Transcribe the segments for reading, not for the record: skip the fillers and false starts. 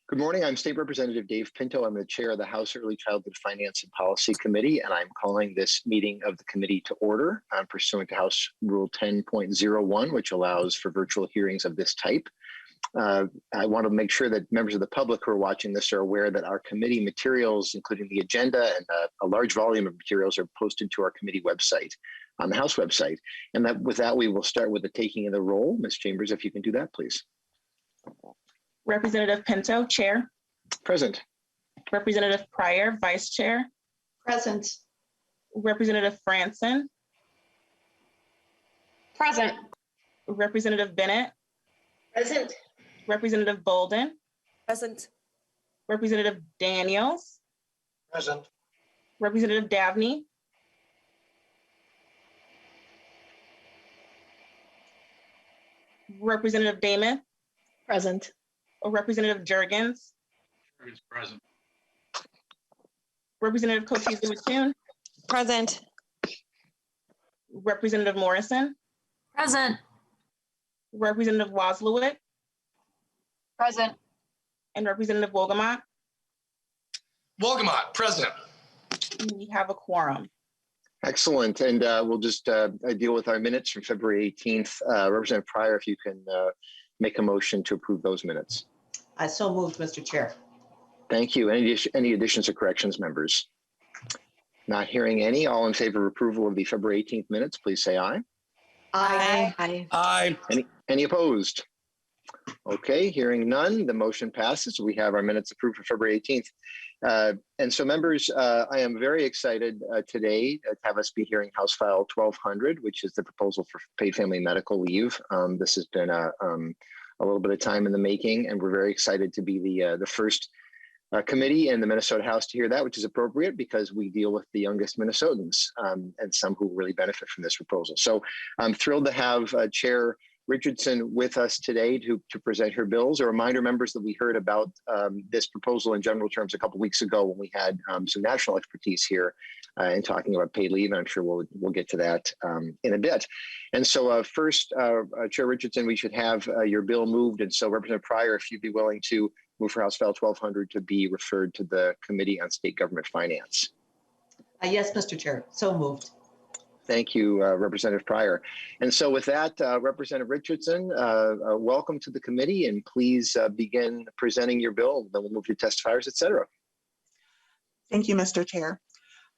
Good morning. I'm State Representative Dave Pinto. I'm the chair of the House Early Childhood Finance and Policy Committee, and I'm calling this meeting of the committee to order pursuant to House Rule 10.01, which allows for virtual hearings of this type. I want to make sure that members of the public who are watching this are aware that our committee materials, including the agenda and a large volume of materials, are posted to our committee website, on the House website. And that with that, we will start with the taking of the roll. Ms. Chambers, if you can do that, please. Representative Pinto, Chair. Present. Representative Pryor, Vice Chair. Present. Representative Franson. Present. Representative Bennett. Present. Representative Bolden. Present. Representative Daniels. Present. Representative Dabney. Representative Damon. Present. Representative Jurgens. Jurgens present. Representative Cochise Mattoon. Present. Representative Morrison. Present. Representative Wozlowick. Present. And Representative Wolgamott. Wolgamott, present. We have a quorum. Excellent. And we'll just deal with our minutes from February 18th. Representative Pryor, if you can make a motion to approve those minutes. I so moved, Mr. Chair. Thank you. Any additions or corrections, members? Not hearing any. All in favor of approval of the February 18th minutes, please say aye. Aye. Aye. Aye. Any opposed? Okay, hearing none, the motion passes. We have our minutes approved for February 18th. And so members, I am very excited today to have us be hearing House File 1200, which is the proposal for paid family medical leave. This has been a little bit of time in the making, and we're very excited to be the first committee in the Minnesota House to hear that, which is appropriate because we deal with the youngest Minnesotans and some who really benefit from this proposal. So I'm thrilled to have Chair Richardson with us today to present her bills. A reminder, members, that we heard about this proposal in general terms a couple weeks ago when we had some national expertise here in talking about paid leave, and I'm sure we'll get to that in a bit. And so first, Chair Richardson, we should have your bill moved. And so Representative Pryor, if you'd be willing to move for House File 1200 to be referred to the Committee on State Government Finance. Yes, Mr. Chair, so moved. Thank you, Representative Pryor. And so with that, Representative Richardson, welcome to the committee, and please begin presenting your bill. Then we'll move to testifiers, et cetera. Thank you, Mr. Chair.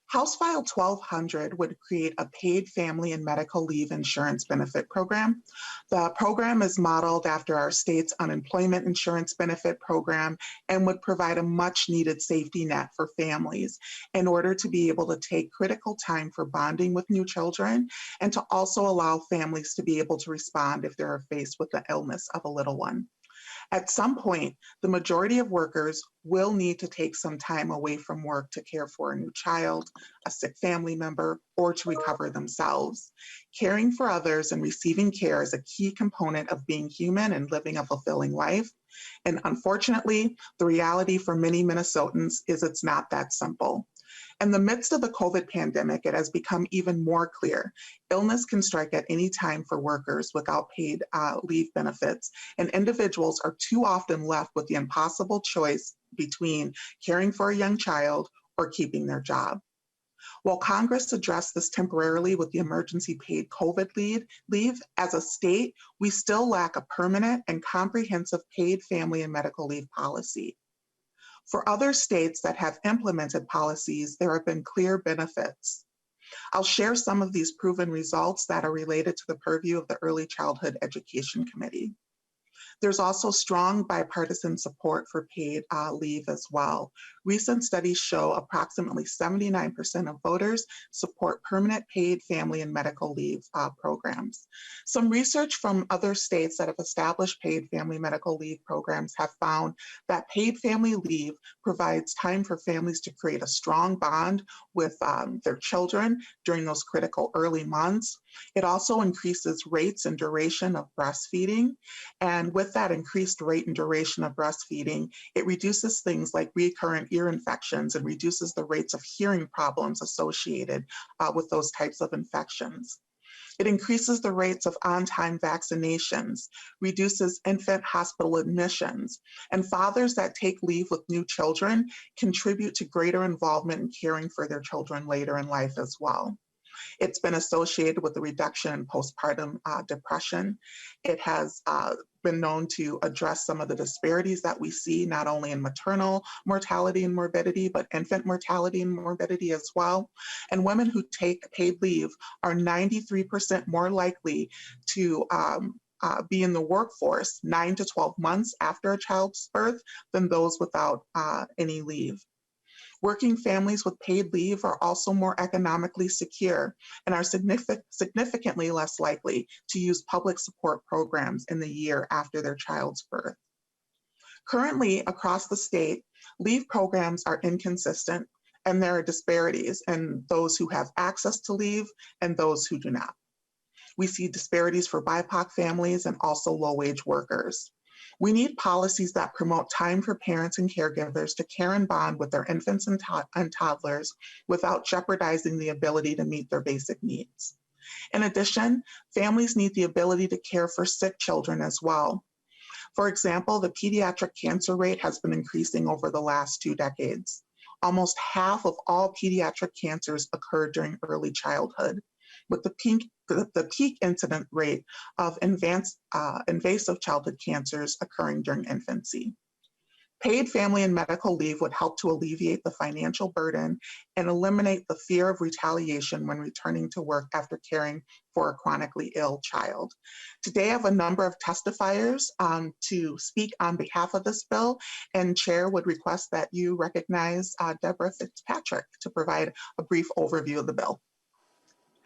House File 1200 would create a paid family and medical leave insurance benefit program. The program is modeled after our state's unemployment insurance benefit program and would provide a much needed safety net for families in order to be able to take critical time for bonding with new children and to also allow families to be able to respond if they're faced with the illness of a little one. At some point, the majority of workers will need to take some time away from work to care for a new child, a sick family member, or to recover themselves. Caring for others and receiving care is a key component of being human and living a fulfilling life. And unfortunately, the reality for many Minnesotans is it's not that simple. In the midst of the COVID pandemic, it has become even more clear. Illness can strike at any time for workers without paid leave benefits, and individuals are too often left with the impossible choice between caring for a young child or keeping their job. While Congress addressed this temporarily with the emergency paid COVID leave, as a state, we still lack a permanent and comprehensive paid family and medical leave policy. For other states that have implemented policies, there have been clear benefits. I'll share some of these proven results that are related to the purview of the Early Childhood Education Committee. There's also strong bipartisan support for paid leave as well. Recent studies show approximately 79% of voters support permanent paid family and medical leave programs. Some research from other states that have established paid family medical leave programs have found that paid family leave provides time for families to create a strong bond with their children during those critical early months. It also increases rates and duration of breastfeeding. And with that increased rate and duration of breastfeeding, it reduces things like recurrent ear infections and reduces the rates of hearing problems associated with those types of infections. It increases the rates of on-time vaccinations, reduces infant hospital admissions, and fathers that take leave with new children contribute to greater involvement in caring for their children later in life as well. It's been associated with a reduction in postpartum depression. It has been known to address some of the disparities that we see, not only in maternal mortality and morbidity, but infant mortality and morbidity as well. And women who take paid leave are 93% more likely to be in the workforce 9 to 12 months after a child's birth than those without any leave. Working families with paid leave are also more economically secure and are significantly less likely to use public support programs in the year after their child's birth. Currently, across the state, leave programs are inconsistent, and there are disparities in those who have access to leave and those who do not. We see disparities for BIPOC families and also low-wage workers. We need policies that promote time for parents and caregivers to care and bond with their infants and toddlers without jeopardizing the ability to meet their basic needs. In addition, families need the ability to care for sick children as well. For example, the pediatric cancer rate has been increasing over the last 2 decades. Almost half of all pediatric cancers occur during early childhood, with the peak incident rate of invasive childhood cancers occurring during infancy. Paid family and medical leave would help to alleviate the financial burden and eliminate the fear of retaliation when returning to work after caring for a chronically ill child. Today, I have a number of testifiers to speak on behalf of this bill, and Chair would request that you recognize Deborah Fitzpatrick to provide a brief overview of the bill.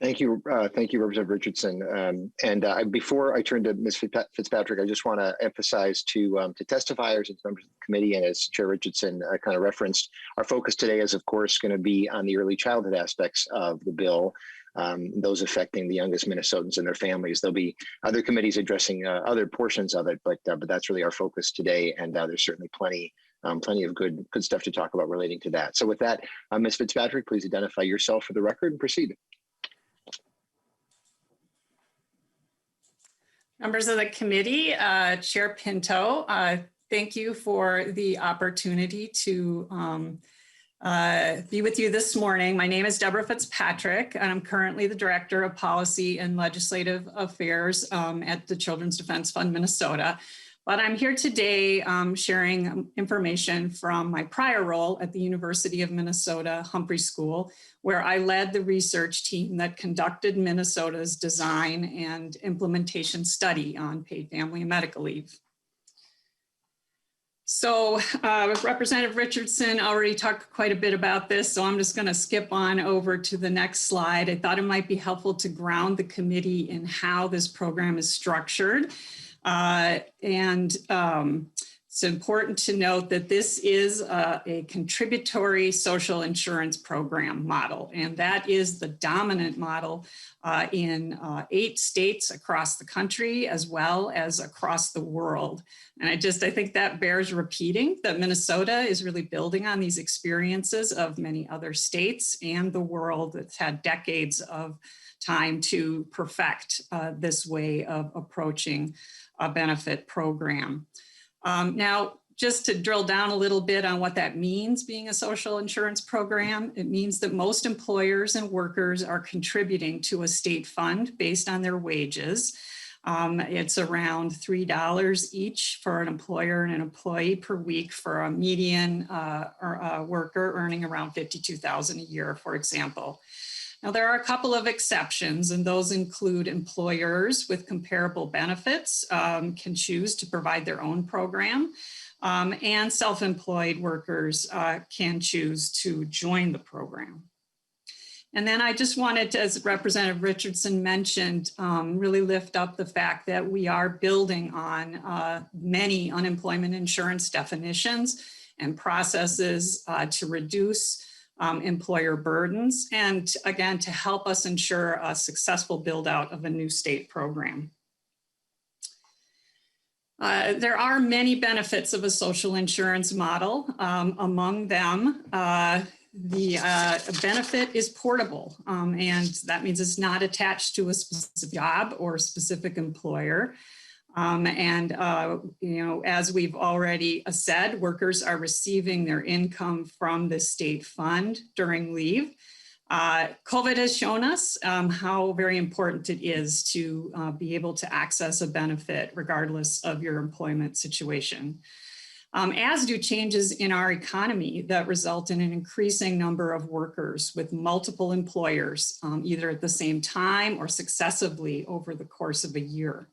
Thank you, Representative Richardson. Before I turn to Ms. Fitzpatrick, I just want to emphasize to testifiers and members of the committee, and as Chair Richardson kind of referenced, our focus today is, of course, going to be on the early childhood aspects of the bill, those affecting the youngest Minnesotans and their families. There'll be other committees addressing other portions of it, but that's really our focus today, and there's certainly plenty of good stuff to talk about relating to that. So with that, Ms. Fitzpatrick, please identify yourself for the record and proceed. Members of the committee, Chair Pinto, thank you for the opportunity to be with you this morning. My name is Deborah Fitzpatrick, and I'm currently the Director of Policy and Legislative Affairs at the Children's Defense Fund Minnesota. But I'm here today sharing information from my prior role at the University of Minnesota Humphrey School, where I led the research team that conducted Minnesota's design and implementation study on paid family and medical leave. So Representative Richardson already talked quite a bit about this, so I'm just going to skip on over to the next slide. I thought it might be helpful to ground the committee in how this program is structured. It's important to note that this is a contributory social insurance program model, and that is the dominant model in 8 states across the country as well as across the world. And I think that bears repeating, that Minnesota is really building on these experiences of many other states and the world that's had decades of time to perfect this way of approaching a benefit program. Now, just to drill down a little bit on what that means, being a social insurance program, it means that most employers and workers are contributing to a state fund based on their wages. It's around $3 each for an employer and an employee per week for a median worker earning around $52,000 a year, for example. Now, there are a couple of exceptions, and those include employers with comparable benefits can choose to provide their own program, and self-employed workers can choose to join the program. And then I just wanted to, as Representative Richardson mentioned, really lift up the fact that we are building on many unemployment insurance definitions and processes to reduce employer burdens, and again, to help us ensure a successful build out of a new state program. There are many benefits of a social insurance model. Among them, The benefit is portable, and that means it's not attached to a specific job or specific employer. As we've already said, workers are receiving their income from the state fund during leave. COVID has shown us how very important it is to be able to access a benefit regardless of your employment situation. As do changes in our economy that result in an increasing number of workers with multiple employers, either at the same time or successively over the course of a year.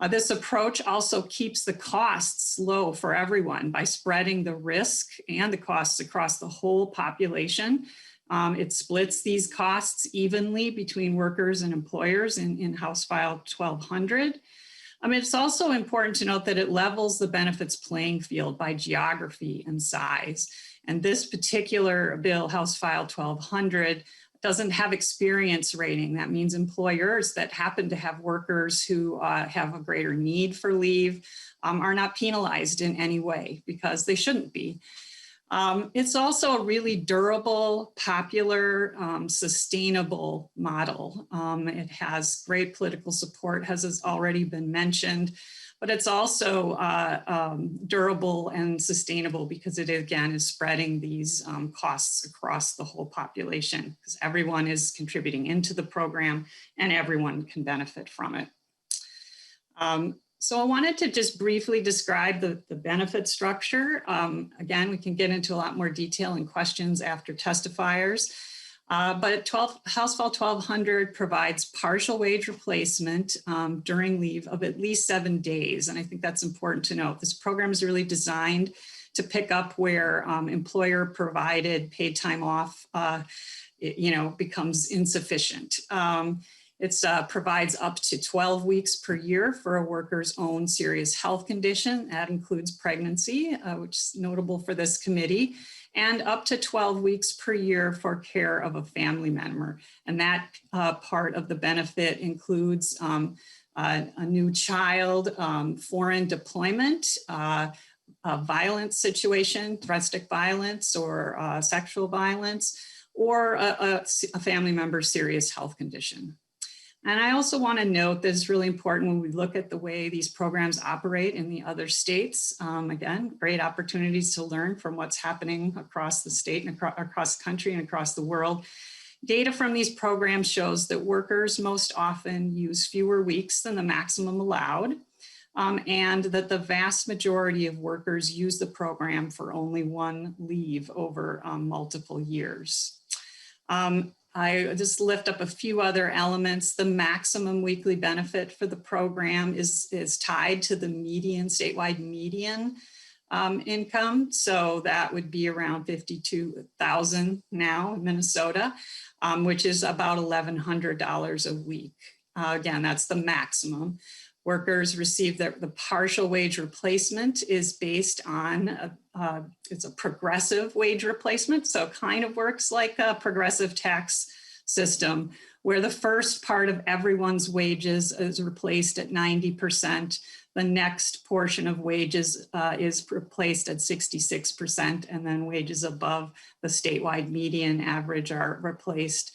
This approach also keeps the costs low for everyone by spreading the risk and the costs across the whole population. It splits these costs evenly between workers and employers in House File 1200. It's also important to note that it levels the benefits playing field by geography and size. And this particular bill, House File 1200, doesn't have experience rating. That means employers that happen to have workers who have a greater need for leave are not penalized in any way because they shouldn't be. It's also a really durable, popular, sustainable model. It has great political support, as has already been mentioned, but it's also durable and sustainable because it, again, is spreading these costs across the whole population because everyone is contributing into the program and everyone can benefit from it. So I wanted to just briefly describe the benefit structure. Again, we can get into a lot more detail and questions after testifiers. But House File 1200 provides partial wage replacement during leave of at least 7 days. And I think that's important to note. This program is really designed to pick up where employer provided paid time off becomes insufficient. It provides up to 12 weeks per year for a worker's own serious health condition. That includes pregnancy, which is notable for this committee, and up to 12 weeks per year for care of a family member. And that part of the benefit includes a new child, foreign deployment, a violence situation, domestic violence or sexual violence, or a family member's serious health condition. And I also want to note that it's really important when we look at the way these programs operate in the other states. Again, great opportunities to learn from what's happening across the state and across the country and across the world. Data from these programs shows that workers most often use fewer weeks than the maximum allowed, and that the vast majority of workers use the program for only one leave over multiple years. I just lift up a few other elements. The maximum weekly benefit for the program is tied to the median, statewide median income. So that would be around $52,000 now in Minnesota, which is about $1,100 a week. Again, that's the maximum. Workers receive the partial wage replacement is based on, it's a progressive wage replacement. So it kind of works like a progressive tax system where the first part of everyone's wages is replaced at 90%. The next portion of wages is replaced at 66%. And then wages above the statewide median average are replaced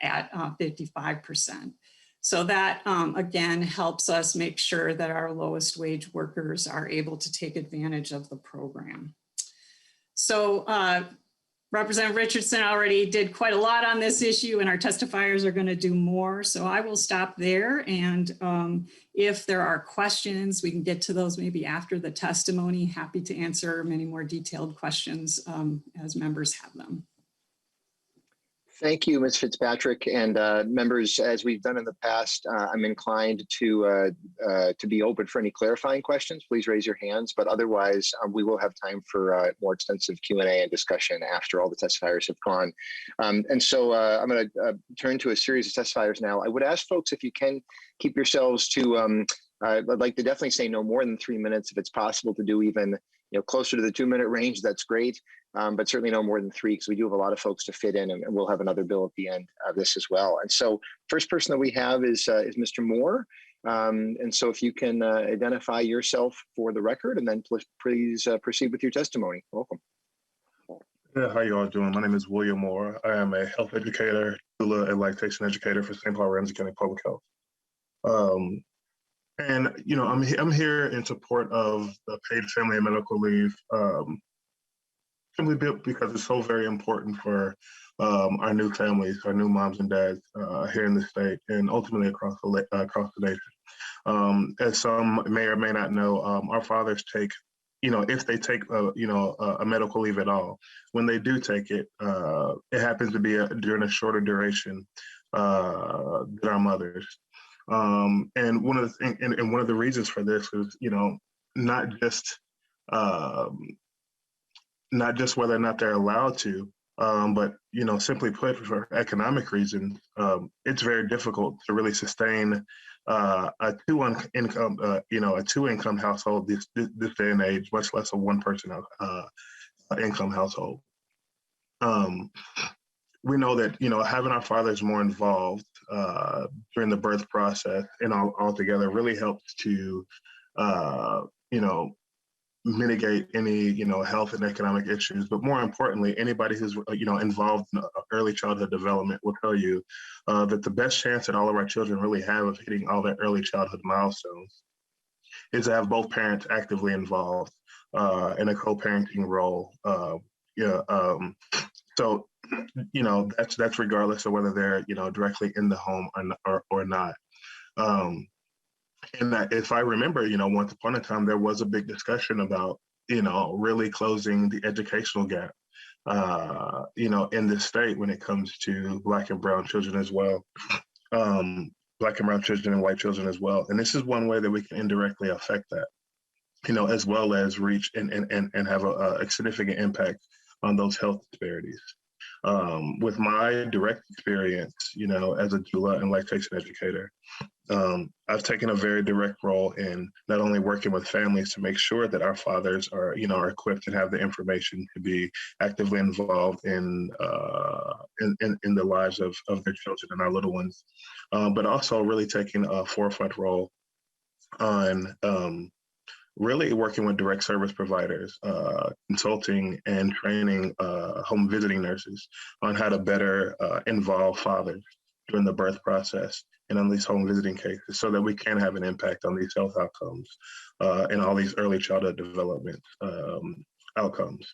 at 55%. So that, again, helps us make sure that our lowest wage workers are able to take advantage of the program. So Representative Richardson already did quite a lot on this issue and our testifiers are going to do more. So I will stop there. And if there are questions, we can get to those maybe after the testimony. Happy to answer many more detailed questions as members have them. Thank you, Ms. Fitzpatrick, and members. As we've done in the past, I'm inclined to be open for any clarifying questions. Please raise your hands, but otherwise, we will have time for more extensive Q&A and discussion after all the testifiers have gone. And so I'm going to turn to a series of testifiers now. I would ask folks if you can keep yourselves to. I'd like to definitely say no more than 3 minutes if it's possible to do even closer to the 2-minute range. That's great. But certainly no more than 3 because we do have a lot of folks to fit in, and we'll have another bill at the end of this as well. And so first person that we have is Mr. Moore. And so if you can identify yourself for the record and then please proceed with your testimony. Welcome. Yeah, how you all doing? My name is William Moore. I am a health educator, doula, and lactation educator for St. Paul Ramsey County Public Health. I'm here in support of the paid family and medical leave, simply because it's so very important for our new families, our new moms and dads here in the state, and ultimately across the nation. As some may or may not know, our fathers take, if they take a medical leave at all, when they do take it, it happens to be during a shorter duration than our mothers. And one of the reasons for this is, not just whether or not they're allowed to, but simply put, for economic reasons, it's very difficult to really sustain a two-income household this day and age, much less a one-person income household. We know that having our fathers more involved during the birth process and all together really helps to mitigate any health and economic issues. But more importantly, anybody who's involved in early childhood development will tell you that the best chance that all of our children really have of hitting all their early childhood milestones is to have both parents actively involved in a co-parenting role. So that's regardless of whether they're directly in the home or not. And that, if I remember, once upon a time, there was a big discussion about, really closing the educational gap, in this state when it comes to Black and brown children as well, Black and brown children and white children as well. And this is one way that we can indirectly affect that, as well as reach and have a significant impact on those health disparities. With my direct experience, as a doula and lactation educator, I've taken a very direct role in not only working with families to make sure that our fathers are equipped and have the information to be actively involved in the lives of their children and our little ones, but also really taking a forefront role on really working with direct service providers, consulting and training home visiting nurses on how to better involve fathers during the birth process and on these home visiting cases so that we can have an impact on these health outcomes and all these early childhood development outcomes.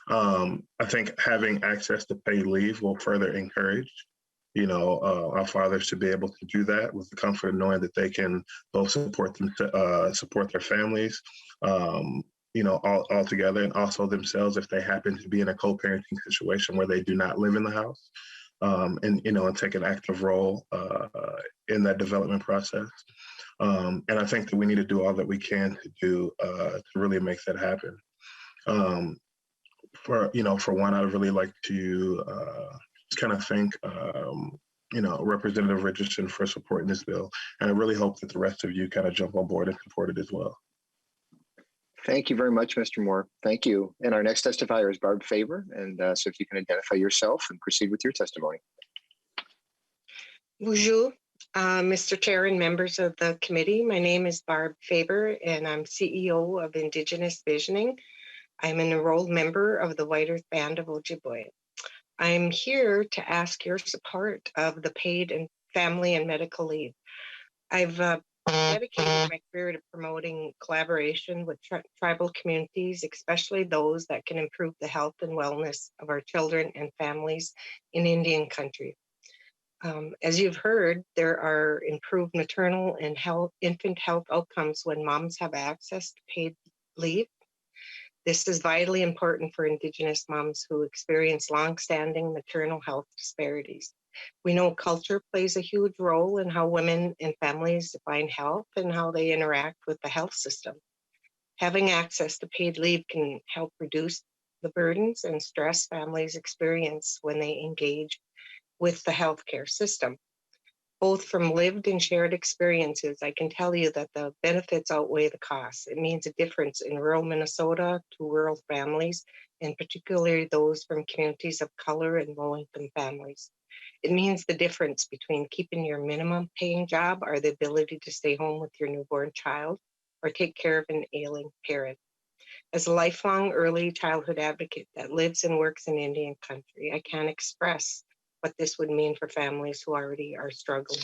I think having access to paid leave will further encourage our fathers to be able to do that with the comfort of knowing that they can both support their families, all together, and also themselves if they happen to be in a co-parenting situation where they do not live in the house, and take an active role in that development process. And I think that we need to do all that we can to really make that happen. For one, I'd really like to just kind of thank Representative Richardson for supporting this bill. And I really hope that the rest of you kind of jump on board and support it as well. Thank you very much, Mr. Moore. Thank you. And our next testifier is Barb Faber. And so if you can identify yourself and proceed with your testimony. Bonjour, Mr. Chair and members of the committee. My name is Barb Faber, and I'm CEO of Indigenous Visioning. I'm an enrolled member of the White Earth Band of Ojibwe. I'm here to ask your support of the paid and family and medical leave. I've dedicated my career to promoting collaboration with tribal communities, especially those that can improve the health and wellness of our children and families in Indian country. As you've heard, there are improved maternal and infant health outcomes when moms have access to paid leave. This is vitally important for Indigenous moms who experience long-standing maternal health disparities. We know culture plays a huge role in how women and families define health and how they interact with the health system. Having access to paid leave can help reduce the burdens and stress families experience when they engage with the healthcare system. Both from lived and shared experiences, I can tell you that the benefits outweigh the costs. It means a difference in rural Minnesota to rural families, and particularly those from communities of color and low-income families. It means the difference between keeping your minimum paying job or the ability to stay home with your newborn child or take care of an ailing parent. As a lifelong early childhood advocate that lives and works in Indian country, I can't express what this would mean for families who already are struggling.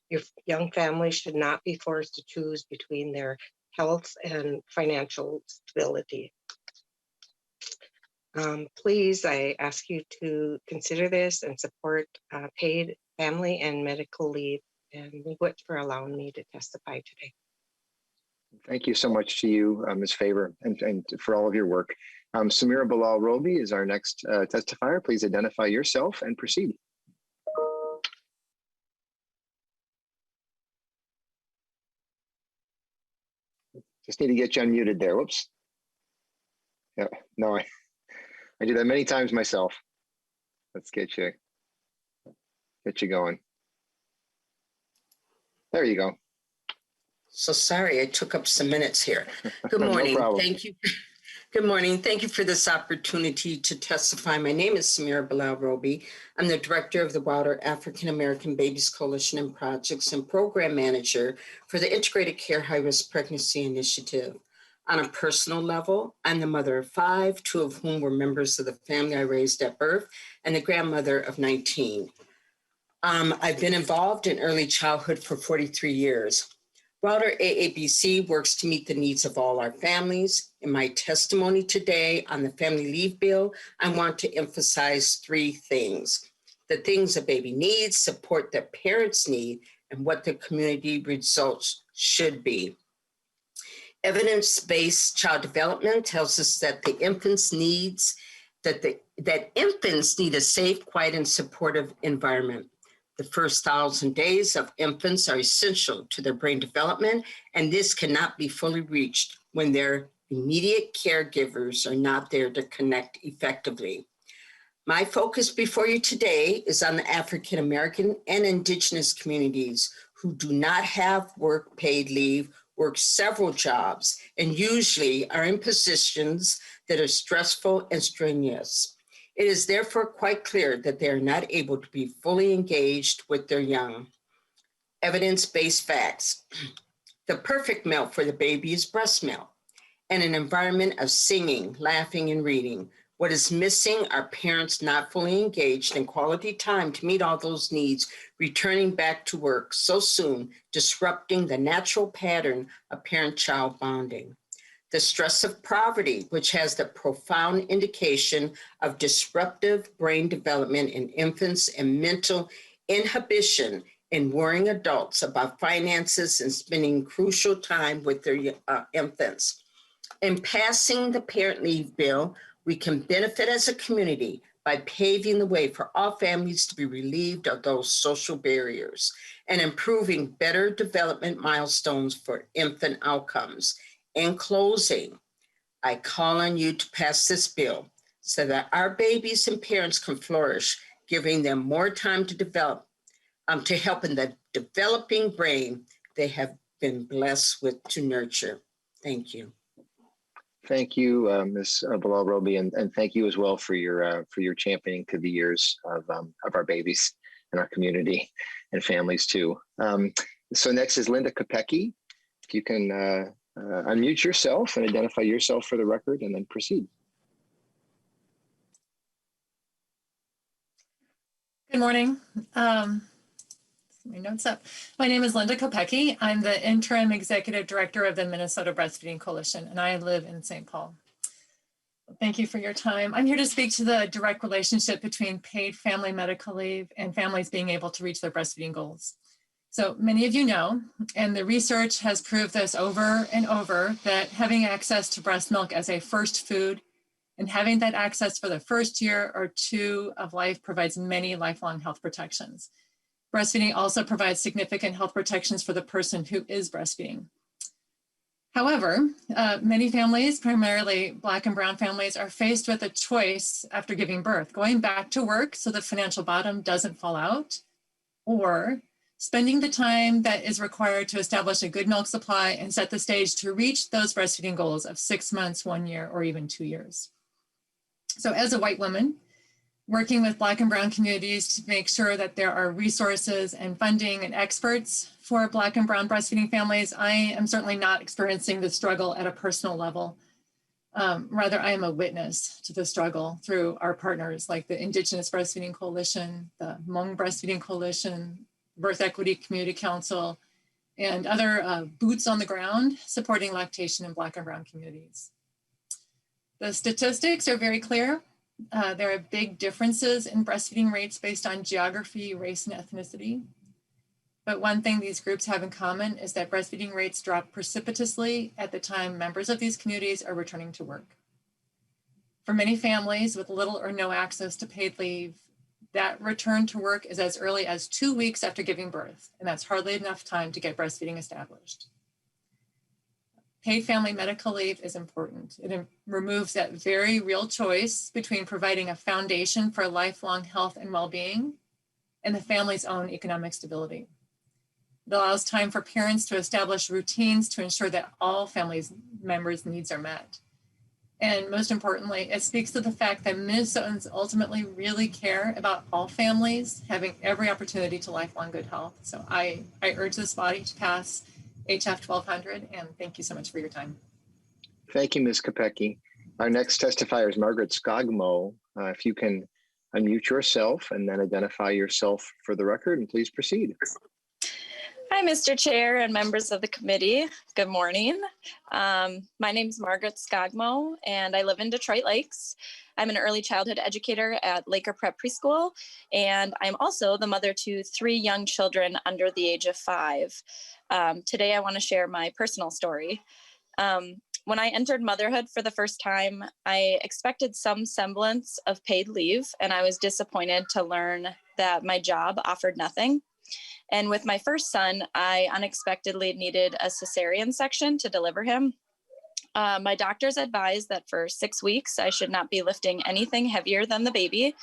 Your young family should not be forced to choose between their health and financial stability. Please, I ask you to consider this and support paid family and medical leave, and Miigwech for allowing me to testify today. Thank you so much to you, Ms. Faber, and for all of your work. Samira Bilal Robi is our next testifier. Please identify yourself and proceed. Just need to get you unmuted there. Whoops. Yeah, no, I do that many times myself. Let's get you going. There you go. So sorry, I took up some minutes here. Good morning. No problem. Thank you. Good morning. Thank you for this opportunity to testify. My name is Samira Bilal Robi. I'm the director of the Wilder African American Babies Coalition and Projects and program manager for the Integrated Care High Risk Pregnancy Initiative. On a personal level, I'm the mother of 5, 2 of whom were members of the family I raised at birth, and the grandmother of 19. I've been involved in early childhood for 43 years. Wilder AABC works to meet the needs of all our families. In my testimony today on the Family Leave Bill, I want to emphasize 3 things: the things a baby needs, support that parents need, and what the community results should be. Evidence-based child development tells us that infants need a safe, quiet, and supportive environment. The first 1,000 days of infants are essential to their brain development, and this cannot be fully reached when their immediate caregivers are not there to connect effectively. My focus before you today is on the African American and Indigenous communities who do not have paid leave, work several jobs, and usually are in positions that are stressful and strenuous. It is therefore quite clear that they are not able to be fully engaged with their young. Evidence-based facts. The perfect milk for the baby is breast milk and an environment of singing, laughing, and reading. What is missing are parents not fully engaged in quality time to meet all those needs, returning back to work so soon, disrupting the natural pattern of parent-child bonding. The stress of poverty, which has the profound indication of disruptive brain development in infants and mental inhibition in worrying adults about finances and spending crucial time with their infants. In passing the Parent Leave Bill, we can benefit as a community by paving the way for all families to be relieved of those social barriers and improving better development milestones for infant outcomes. In closing, I call on you to pass this bill so that our babies and parents can flourish, giving them more time to develop, to help in the developing brain they have been blessed with to nurture. Thank you. Thank you, Ms. Bilal Robi, and thank you as well for your championing through the years of our babies and our community and families too. So next is Linda Kopecki. If you can unmute yourself and identify yourself for the record, and then proceed. Good morning. My notes up. My name is Linda Kopecki. I'm the interim executive director of the Minnesota Breastfeeding Coalition, and I live in St. Paul. Thank you for your time. I'm here to speak to the direct relationship between paid family medical leave and families being able to reach their breastfeeding goals. So many of you know, and the research has proved this over and over, that having access to breast milk as a first food and having that access for the first year or 2 of life provides many lifelong health protections. Breastfeeding also provides significant health protections for the person who is breastfeeding. However, many families, primarily Black and Brown families, are faced with a choice after giving birth: going back to work so the financial bottom doesn't fall out, or spending the time that is required to establish a good milk supply and set the stage to reach those breastfeeding goals of 6 months, 1 year, or even 2 years. So as a white woman, working with Black and Brown communities to make sure that there are resources and funding and experts for Black and Brown breastfeeding families, I am certainly not experiencing the struggle at a personal level. Rather, I am a witness to the struggle through our partners like the Indigenous Breastfeeding Coalition, the Hmong Breastfeeding Coalition, Birth Equity Community Council, and other boots on the ground supporting lactation in Black and Brown communities. The statistics are very clear. There are big differences in breastfeeding rates based on geography, race, and ethnicity. But one thing these groups have in common is that breastfeeding rates drop precipitously at the time members of these communities are returning to work. For many families with little or no access to paid leave, that return to work is as early as 2 weeks after giving birth, and that's hardly enough time to get breastfeeding established. Paid family medical leave is important. It removes that very real choice between providing a foundation for lifelong health and well-being and the family's own economic stability. It allows time for parents to establish routines to ensure that all family members' needs are met. And most importantly, it speaks to the fact that Minnesotans ultimately really care about all families having every opportunity to lifelong good health. So I urge this body to pass HF 1200, and thank you so much for your time. Thank you, Ms. Kopecky. Our next testifier is Margaret Skogmo. If you can unmute yourself and then identify yourself for the record, and please proceed. Hi, Mr. Chair and members of the committee. Good morning. My name is Margaret Skogmo, and I live in Detroit Lakes. I'm an early childhood educator at Laker Prep Preschool, and I'm also the mother to 3 young children under the age of 5. Today, I want to share my personal story. When I entered motherhood for the first time, I expected some semblance of paid leave, and I was disappointed to learn that my job offered nothing. And with my first son, I unexpectedly needed a cesarean section to deliver him. My doctors advised that for 6 weeks, I should not be lifting anything heavier than the baby.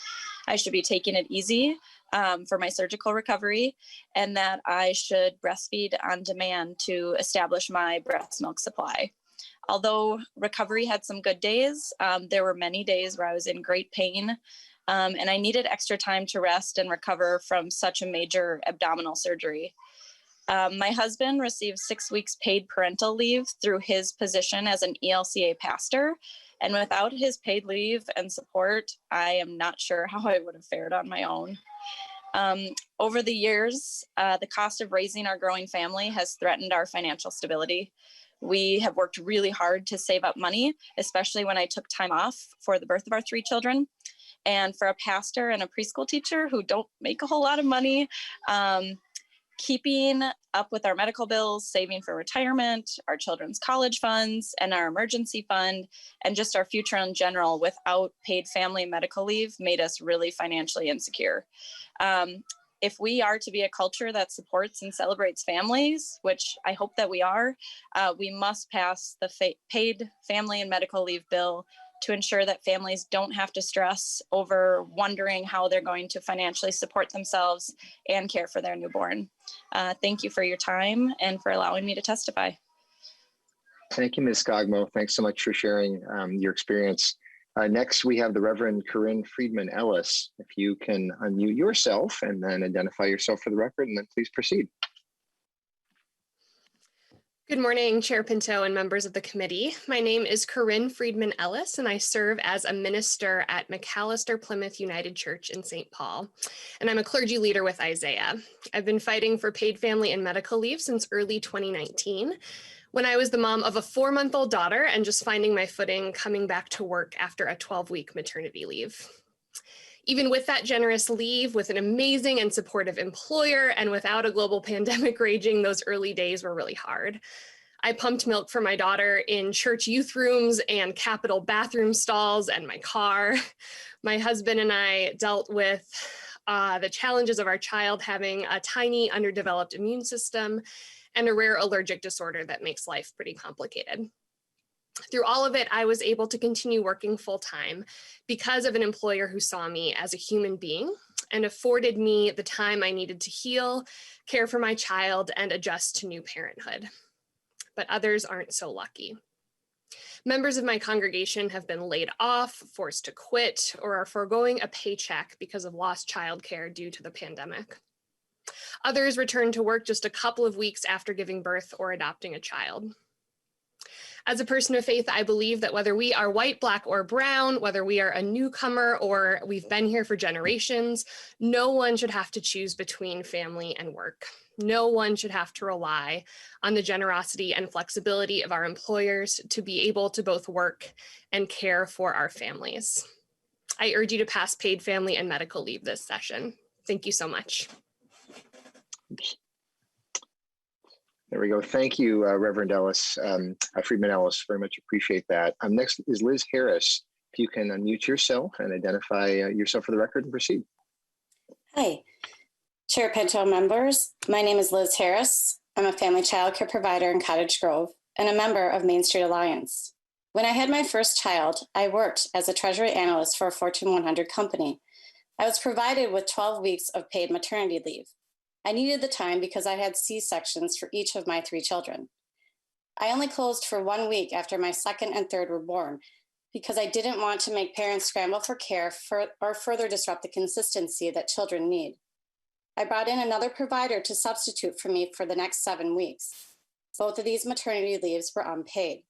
I should be taking it easy for my surgical recovery, and that I should breastfeed on demand to establish my breast milk supply. Although recovery had some good days, there were many days where I was in great pain, and I needed extra time to rest and recover from such a major abdominal surgery. My husband received 6 weeks paid parental leave through his position as an ELCA pastor. And without his paid leave and support, I am not sure how I would have fared on my own. Over the years, the cost of raising our growing family has threatened our financial stability. We have worked really hard to save up money, especially when I took time off for the birth of our 3 children. And for a pastor and a preschool teacher who don't make a whole lot of money, keeping up with our medical bills, saving for retirement, our children's college funds, and our emergency fund, and just our future in general without paid family medical leave made us really financially insecure. If we are to be a culture that supports and celebrates families, which I hope that we are, we must pass the paid family and medical leave bill to ensure that families don't have to stress over wondering how they're going to financially support themselves and care for their newborn. Thank you for your time and for allowing me to testify. Thank you, Ms. Skogmo. Thanks so much for sharing your experience. Next, we have the Reverend Corinne Friedman Ellis. If you can unmute yourself and then identify yourself for the record, and then please proceed. Good morning, Chair Pinto and members of the committee. My name is Corinne Friedman Ellis, and I serve as a minister at McAllister Plymouth United Church in St. Paul. And I'm a clergy leader with Isaiah. I've been fighting for paid family and medical leave since early 2019, when I was the mom of a 4-month-old daughter and just finding my footing coming back to work after a 12-week maternity leave. Even with that generous leave, with an amazing and supportive employer, and without a global pandemic raging, those early days were really hard. I pumped milk for my daughter in church youth rooms and Capitol bathroom stalls and my car. My husband and I dealt with the challenges of our child having a tiny underdeveloped immune system and a rare allergic disorder that makes life pretty complicated. Through all of it, I was able to continue working full-time because of an employer who saw me as a human being and afforded me the time I needed to heal, care for my child, and adjust to new parenthood. But others aren't so lucky. Members of my congregation have been laid off, forced to quit, or are foregoing a paycheck because of lost childcare due to the pandemic. Others return to work just a couple of weeks after giving birth or adopting a child. As a person of faith, I believe that whether we are white, black, or brown, whether we are a newcomer or we've been here for generations, no one should have to choose between family and work. No one should have to rely on the generosity and flexibility of our employers to be able to both work and care for our families. I urge you to pass paid family and medical leave this session. Thank you so much. There we go. Thank you, Reverend Ellis, Friedman Ellis. Very much appreciate that. Next is Liz Harris. If you can unmute yourself and identify yourself for the record and proceed. Hi, Chair Pinto, members. My name is Liz Harris. I'm a family child care provider in Cottage Grove and a member of Main Street Alliance. When I had my first child, I worked as a treasury analyst for a Fortune 100 company. I was provided with 12 weeks of paid maternity leave. I needed the time because I had C-sections for each of my 3 children. I only closed for 1 week after my second and third were born because I didn't want to make parents scramble for care or further disrupt the consistency that children need. I brought in another provider to substitute for me for the next 7 weeks. Both of these maternity leaves were unpaid.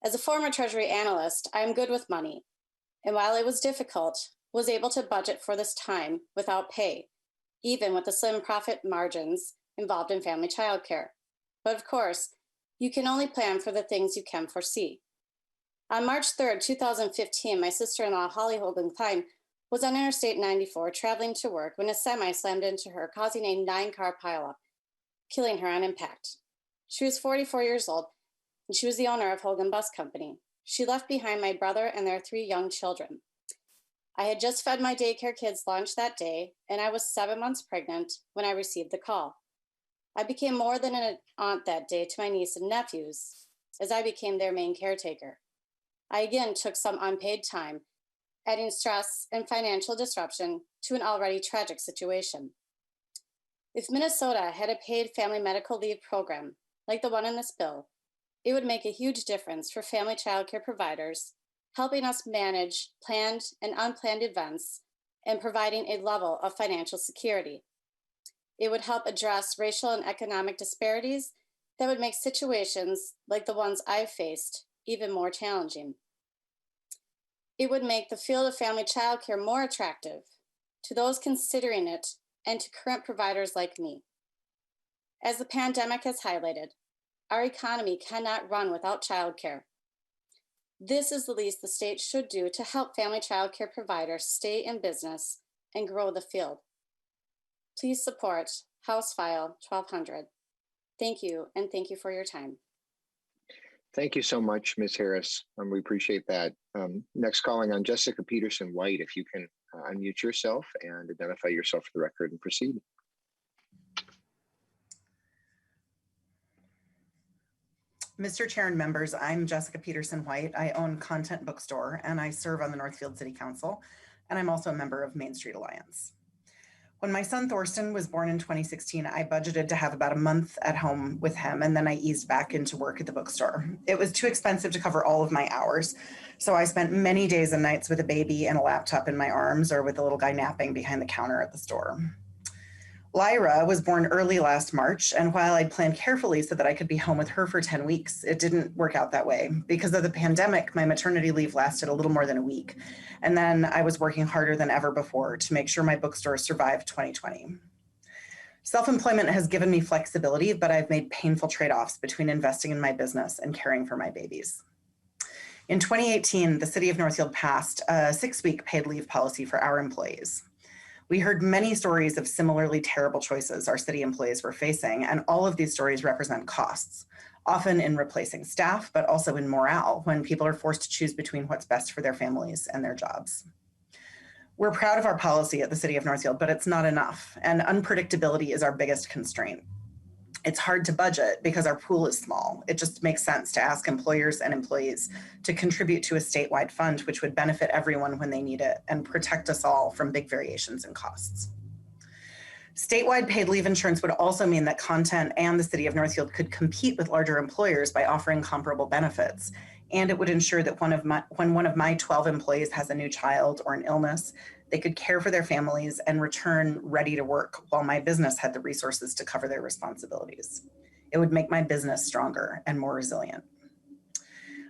As a former treasury analyst, I am good with money, and while it was difficult, was able to budget for this time without pay, even with the slim profit margins involved in family childcare. But of course, you can only plan for the things you can foresee. On March 3rd, 2015, my sister-in-law, Holly Hogan Klein, was on Interstate 94 traveling to work when a semi slammed into her, causing a 9-car pileup, killing her on impact. She was 44 years old, and she was the owner of Hogan Bus Company. She left behind my brother and their 3 young children. I had just fed my daycare kids lunch that day, and I was 7 months pregnant when I received the call. I became more than an aunt that day to my niece and nephews, as I became their main caretaker. I again took some unpaid time, adding stress and financial disruption to an already tragic situation. If Minnesota had a paid family medical leave program, like the one in this bill, it would make a huge difference for family childcare providers, helping us manage planned and unplanned events and providing a level of financial security. It would help address racial and economic disparities that would make situations like the ones I've faced even more challenging. It would make the field of family childcare more attractive to those considering it and to current providers like me. As the pandemic has highlighted, our economy cannot run without childcare. This is the least the state should do to help family childcare providers stay in business and grow the field. Please support House File 1200. Thank you, and thank you for your time. Thank you so much, Ms. Harris. We appreciate that. Next, calling on Jessica Peterson White. If you can unmute yourself and identify yourself for the record and proceed. Mr. Chair and members, I'm Jessica Peterson White. I own Content Bookstore and I serve on the Northfield City Council, and I'm also a member of Main Street Alliance. When my son Thorsten was born in 2016, I budgeted to have about a month at home with him, and then I eased back into work at the bookstore. It was too expensive to cover all of my hours, so I spent many days and nights with a baby and a laptop in my arms or with a little guy napping behind the counter at the store. Lyra was born early last March, and while I'd planned carefully so that I could be home with her for 10 weeks, it didn't work out that way. Because of the pandemic, my maternity leave lasted a little more than a week, and then I was working harder than ever before to make sure my bookstore survived 2020. Self-employment has given me flexibility, but I've made painful trade-offs between investing in my business and caring for my babies. In 2018, the City of Northfield passed a 6-week paid leave policy for our employees. We heard many stories of similarly terrible choices our city employees were facing, and all of these stories represent costs, often in replacing staff, but also in morale when people are forced to choose between what's best for their families and their jobs. We're proud of our policy at the City of Northfield, but it's not enough, and unpredictability is our biggest constraint. It's hard to budget because our pool is small. It just makes sense to ask employers and employees to contribute to a statewide fund, which would benefit everyone when they need it and protect us all from big variations in costs. Statewide paid leave insurance would also mean that Content and the City of Northfield could compete with larger employers by offering comparable benefits. And it would ensure that when one of my 12 employees has a new child or an illness, they could care for their families and return ready to work while my business had the resources to cover their responsibilities. It would make my business stronger and more resilient.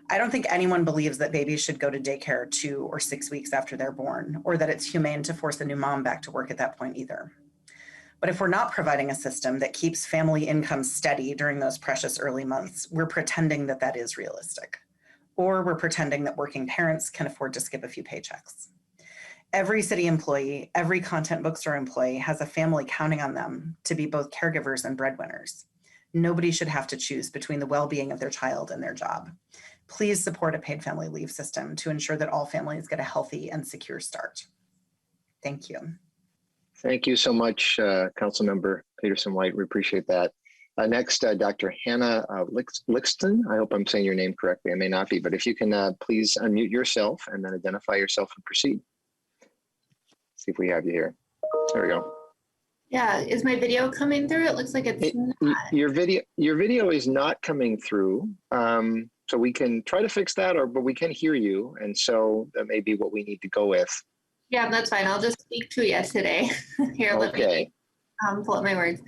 I don't think anyone believes that babies should go to daycare 2 or 6 weeks after they're born, or that it's humane to force a new mom back to work at that point either. But if we're not providing a system that keeps family income steady during those precious early months, we're pretending that that is realistic. Or we're pretending that working parents can afford to skip a few paychecks. Every city employee, every content bookstore employee has a family counting on them to be both caregivers and breadwinners. Nobody should have to choose between the well-being of their child and their job. Please support a paid family leave system to ensure that all families get a healthy and secure start. Thank you. Thank you so much, Councilmember Peterson-White. We appreciate that. Next, Dr. Hannah Lixton. I hope I'm saying your name correctly. I may not be, but if you can please unmute yourself and then identify yourself and proceed. See if we have you here. There we go. Yeah, is my video coming through? It looks like it's not. Your video is not coming through. So we can try to fix that, but we can hear you. And so that may be what we need to go with. Yeah, that's fine. I'll just speak to you today. Here, let me pull up my words.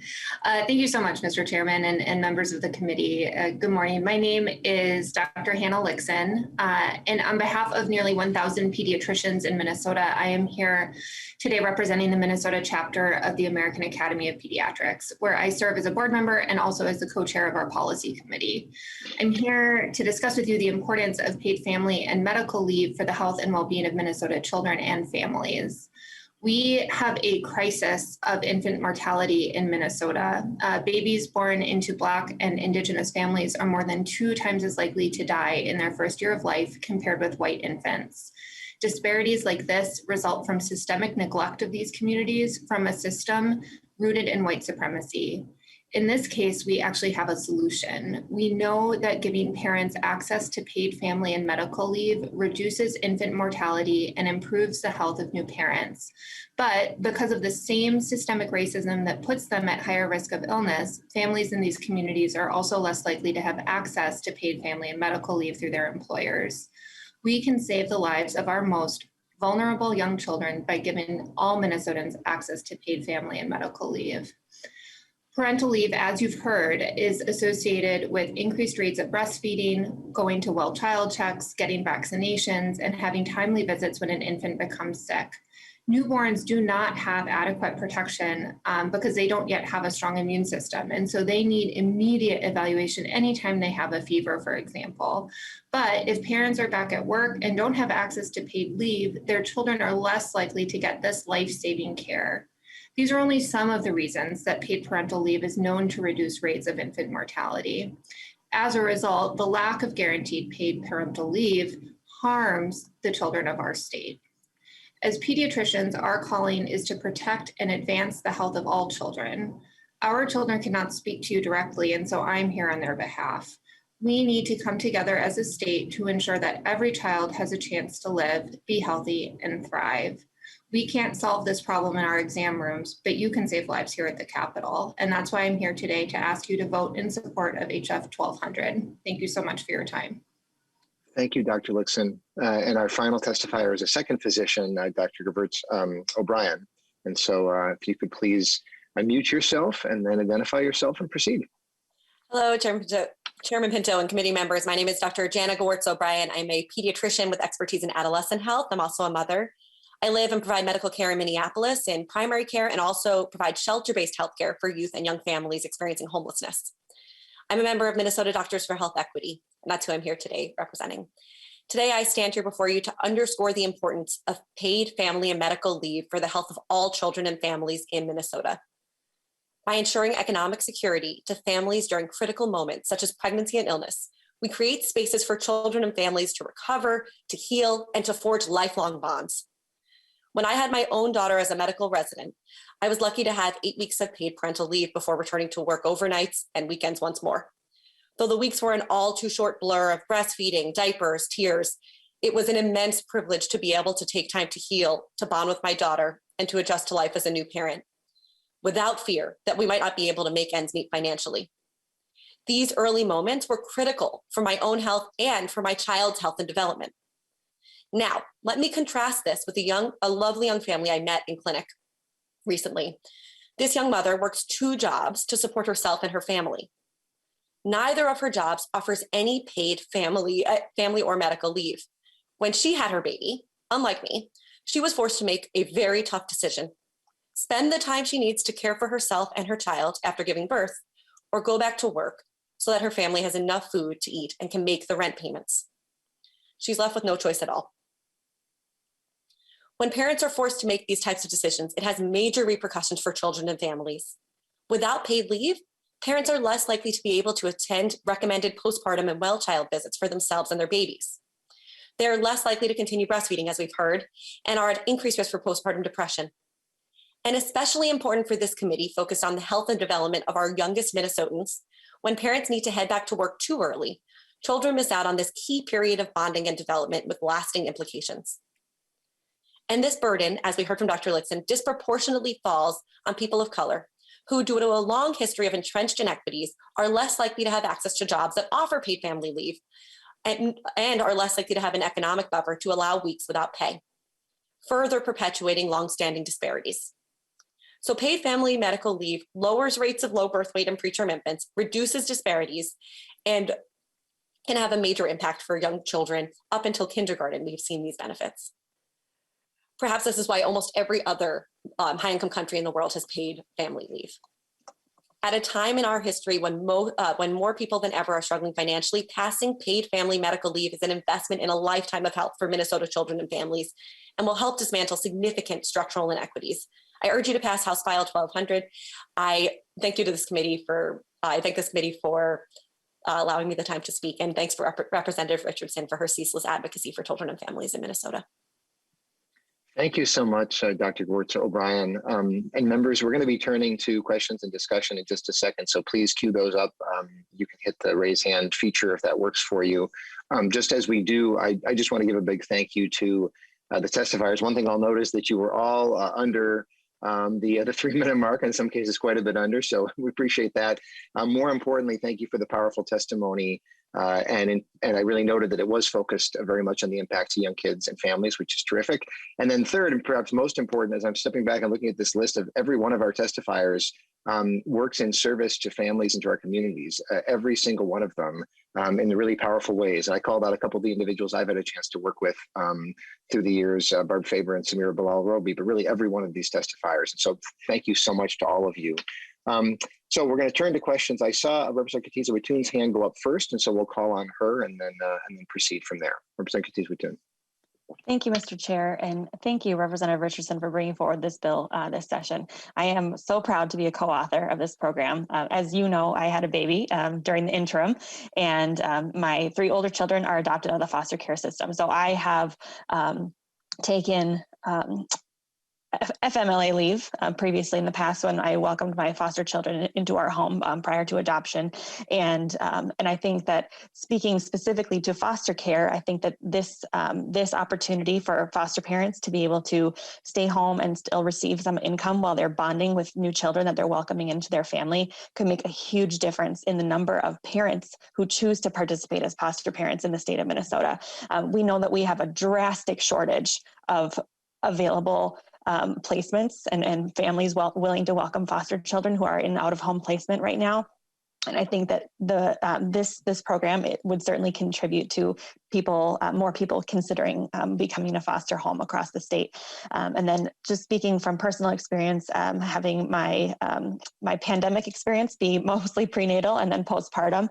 Thank you so much, Mr. Chairman and members of the committee. Good morning. My name is Dr. Hannah Lixon, and on behalf of nearly 1,000 pediatricians in Minnesota, I am here today representing the Minnesota chapter of the American Academy of Pediatrics, where I serve as a board member and also as the co-chair of our policy committee. I'm here to discuss with you the importance of paid family and medical leave for the health and well-being of Minnesota children and families. We have a crisis of infant mortality in Minnesota. Babies born into Black and Indigenous families are more than 2 times as likely to die in their first year of life compared with white infants. Disparities like this result from systemic neglect of these communities from a system rooted in white supremacy. In this case, we actually have a solution. We know that giving parents access to paid family and medical leave reduces infant mortality and improves the health of new parents. But because of the same systemic racism that puts them at higher risk of illness, families in these communities are also less likely to have access to paid family and medical leave through their employers. We can save the lives of our most vulnerable young children by giving all Minnesotans access to paid family and medical leave. Parental leave, as you've heard, is associated with increased rates of breastfeeding, going to well child checks, getting vaccinations, and having timely visits when an infant becomes sick. Newborns do not have adequate protection because they don't yet have a strong immune system. And so they need immediate evaluation anytime they have a fever, for example. But if parents are back at work and don't have access to paid leave, their children are less likely to get this life-saving care. These are only some of the reasons that paid parental leave is known to reduce rates of infant mortality. As a result, the lack of guaranteed paid parental leave harms the children of our state. As pediatricians, our calling is to protect and advance the health of all children. Our children cannot speak to you directly, and so I'm here on their behalf. We need to come together as a state to ensure that every child has a chance to live, be healthy, and thrive. We can't solve this problem in our exam rooms, but you can save lives here at the Capitol. And that's why I'm here today to ask you to vote in support of HF 1200. Thank you so much for your time. Thank you, Dr. Lixon. And our final testifier is a second physician, Dr. Gerberts O'Brien. And so if you could please unmute yourself and then identify yourself and proceed. Hello, Chairman Pinto and committee members. My name is Dr. Jana Gerberts O'Brien. I'm a pediatrician with expertise in adolescent health. I'm also a mother. I live and provide medical care in Minneapolis in primary care and also provide shelter-based healthcare for youth and young families experiencing homelessness. I'm a member of Minnesota Doctors for Health Equity, and that's who I'm here today representing. Today, I stand here before you to underscore the importance of paid family and medical leave for the health of all children and families in Minnesota. By ensuring economic security to families during critical moments, such as pregnancy and illness, we create spaces for children and families to recover, to heal, and to forge lifelong bonds. When I had my own daughter as a medical resident, I was lucky to have 8 weeks of paid parental leave before returning to work overnights and weekends once more. Though the weeks were an all too short blur of breastfeeding, diapers, tears, it was an immense privilege to be able to take time to heal, to bond with my daughter, and to adjust to life as a new parent, without fear that we might not be able to make ends meet financially. These early moments were critical for my own health and for my child's health and development. Now, let me contrast this with a lovely young family I met in clinic recently. This young mother works 2 jobs to support herself and her family. Neither of her jobs offers any paid family or medical leave. When she had her baby, unlike me, she was forced to make a very tough decision. Spend the time she needs to care for herself and her child after giving birth, or go back to work so that her family has enough food to eat and can make the rent payments. She's left with no choice at all. When parents are forced to make these types of decisions, it has major repercussions for children and families. Without paid leave, parents are less likely to be able to attend recommended postpartum and well child visits for themselves and their babies. They are less likely to continue breastfeeding, as we've heard, and are at increased risk for postpartum depression. And especially important for this committee focused on the health and development of our youngest Minnesotans, when parents need to head back to work too early, children miss out on this key period of bonding and development with lasting implications. And this burden, as we heard from Dr. Lixon, disproportionately falls on people of color, who, due to a long history of entrenched inequities, are less likely to have access to jobs that offer paid family leave and are less likely to have an economic buffer to allow weeks without pay, further perpetuating longstanding disparities. So paid family medical leave lowers rates of low birth weight and preterm infants, reduces disparities, and can have a major impact for young children up until kindergarten. We've seen these benefits. Perhaps this is why almost every other high-income country in the world has paid family leave. At a time in our history when more people than ever are struggling financially, passing paid family medical leave is an investment in a lifetime of health for Minnesota children and families, and will help dismantle significant structural inequities. I urge you to pass House File 1200. I thank this committee for allowing me the time to speak, and thanks for Representative Richardson for her ceaseless advocacy for children and families in Minnesota. Thank you so much, Dr. Gwartz-O'Brien. And members, we're going to be turning to questions and discussion in just a second, so please queue those up. You can hit the raise hand feature if that works for you. Just as we do, I just want to give a big thank you to the testifiers. One thing I'll note is that you were all under the 3-minute mark, in some cases quite a bit under, so we appreciate that. More importantly, thank you for the powerful testimony. And I really noted that it was focused very much on the impact to young kids and families, which is terrific. And then third, and perhaps most important, as I'm stepping back and looking at this list of every one of our testifiers works in service to families and to our communities, every single one of them in really powerful ways. And I called out a couple of the individuals I've had a chance to work with through the years, Barb Faber and Samira Bilal-Roby, but really every one of these testifiers. And so thank you so much to all of you. So we're going to turn to questions. I saw Representative Katiza-Wittoon's hand go up first, and so we'll call on her and then proceed from there. Representative Katiza-Wittoon. Thank you, Mr. Chair, and thank you, Representative Richardson, for bringing forward this bill this session. I am so proud to be a co-author of this program. As you know, I had a baby during the interim, and my 3 older children are adopted out of the foster care system. So I have taken FMLA leave previously in the past when I welcomed my foster children into our home prior to adoption. And I think that speaking specifically to foster care, I think that this opportunity for foster parents to be able to stay home and still receive some income while they're bonding with new children that they're welcoming into their family could make a huge difference in the number of parents who choose to participate as foster parents in the state of Minnesota. We know that we have a drastic shortage of available placements and families willing to welcome foster children who are in out-of-home placement right now. And I think that this program, it would certainly contribute to more people considering becoming a foster home across the state. And then just speaking from personal experience, having my pandemic experience be mostly prenatal and then postpartum,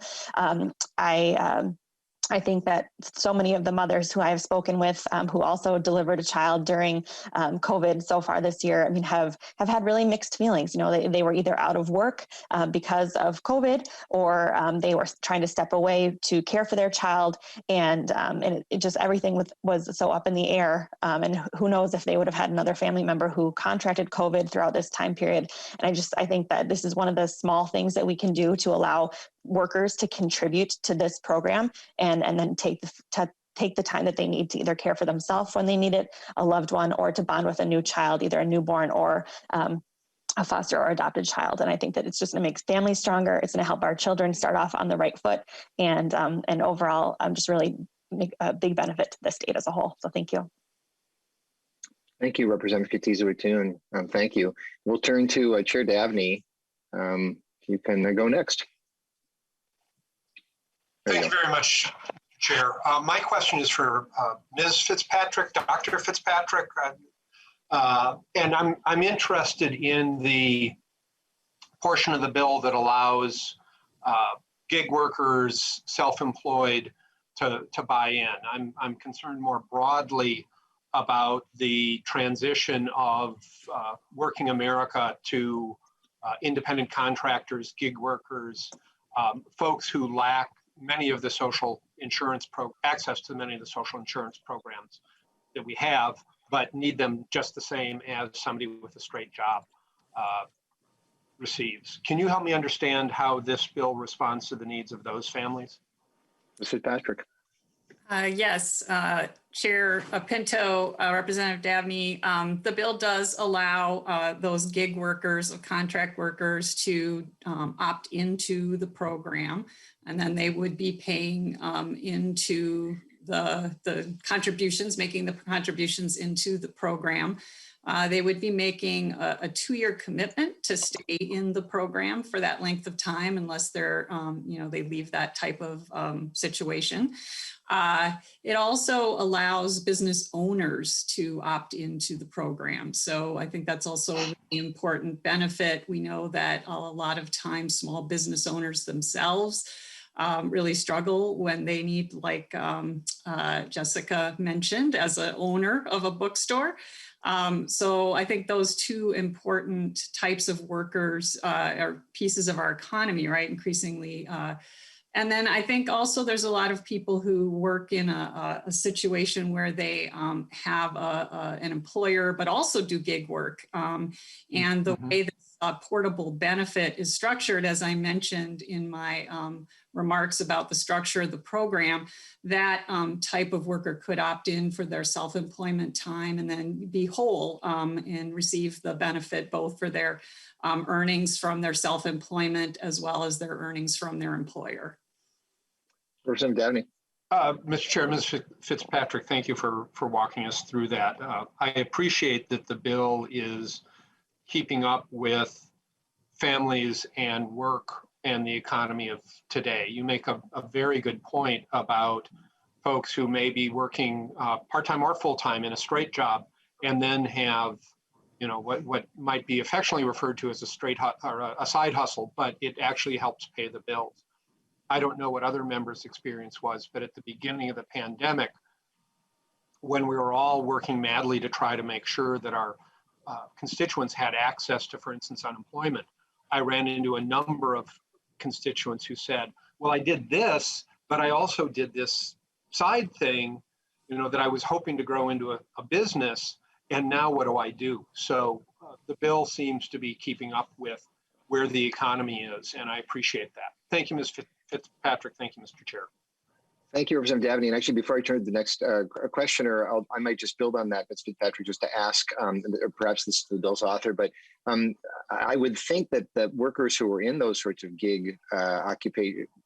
I think that so many of the mothers who I have spoken with who also delivered a child during COVID so far this year, I mean, have had really mixed feelings. You know, they were either out of work because of COVID, or they were trying to step away to care for their child, and it just everything was so up in the air. And who knows if they would have had another family member who contracted COVID throughout this time period. And I think that this is one of the small things that we can do to allow workers to contribute to this program and then take the time that they need to either care for themselves when they need it, a loved one, or to bond with a new child, either a newborn or a foster or adopted child. And I think that it's just going to make families stronger. It's going to help our children start off on the right foot, and overall, just really make a big benefit to the state as a whole. So thank you. Thank you, Representative Katiza-Wittoon. Thank you. We'll turn to Chair Davnie. You can go next. There you Thank you very much, Chair. My question is for Ms. Fitzpatrick, Dr. Fitzpatrick. And I'm interested in the portion of the bill that allows gig workers, self-employed to buy in. I'm concerned more broadly about the transition of working America to independent contractors, gig workers, folks who lack many of the social insurance access to many of the social insurance programs that we have, but need them just the same as somebody with a straight job receives. Can you help me understand how this bill responds to the needs of those families? Ms. Fitzpatrick. Yes, Chair Pinto, Representative Dabney, the bill does allow those gig workers, contract workers to opt into the program, and then they would be paying into the contributions, making the contributions into the program. They would be making a 2-year commitment to stay in the program for that length of time, unless they're, they leave that type of situation. It also allows business owners to opt into the program. So I think that's also a really important benefit. We know that a lot of times small business owners themselves really struggle when they need, like Jessica mentioned, as an owner of a bookstore. So I think those two important types of workers are pieces of our economy, right? Increasingly. And then I think also there's a lot of people who work in a situation where they have an employer, but also do gig work. And the way this portable benefit is structured, as I mentioned in my remarks about the structure of the program, that type of worker could opt in for their self-employment time and then be whole and receive the benefit both for their earnings from their self-employment as well as their earnings from their employer. Representative Dabney. Mr. Chair, Ms. Fitzpatrick, thank you for walking us through that. I appreciate that the bill is keeping up with families and work and the economy of today. You make a very good point about folks who may be working part-time or full-time in a straight job and then have, what might be affectionately referred to as a side hustle, but it actually helps pay the bills. I don't know what other members' experience was, but at the beginning of the pandemic, when we were all working madly to try to make sure that our constituents had access to, for instance, unemployment, I ran into a number of constituents who said, well, I did this, but I also did this side thing, that I was hoping to grow into a business, and now what do I do? So the bill seems to be keeping up with where the economy is, and I appreciate that. Thank you, Ms. Fitzpatrick. Thank you, Mr. Chair. Thank you, Representative Dabney. And actually, before I turn to the next questioner, I might just build on that, Ms. Fitzpatrick, just to ask, perhaps this is the bill's author, but I would think that the workers who are in those sorts of gig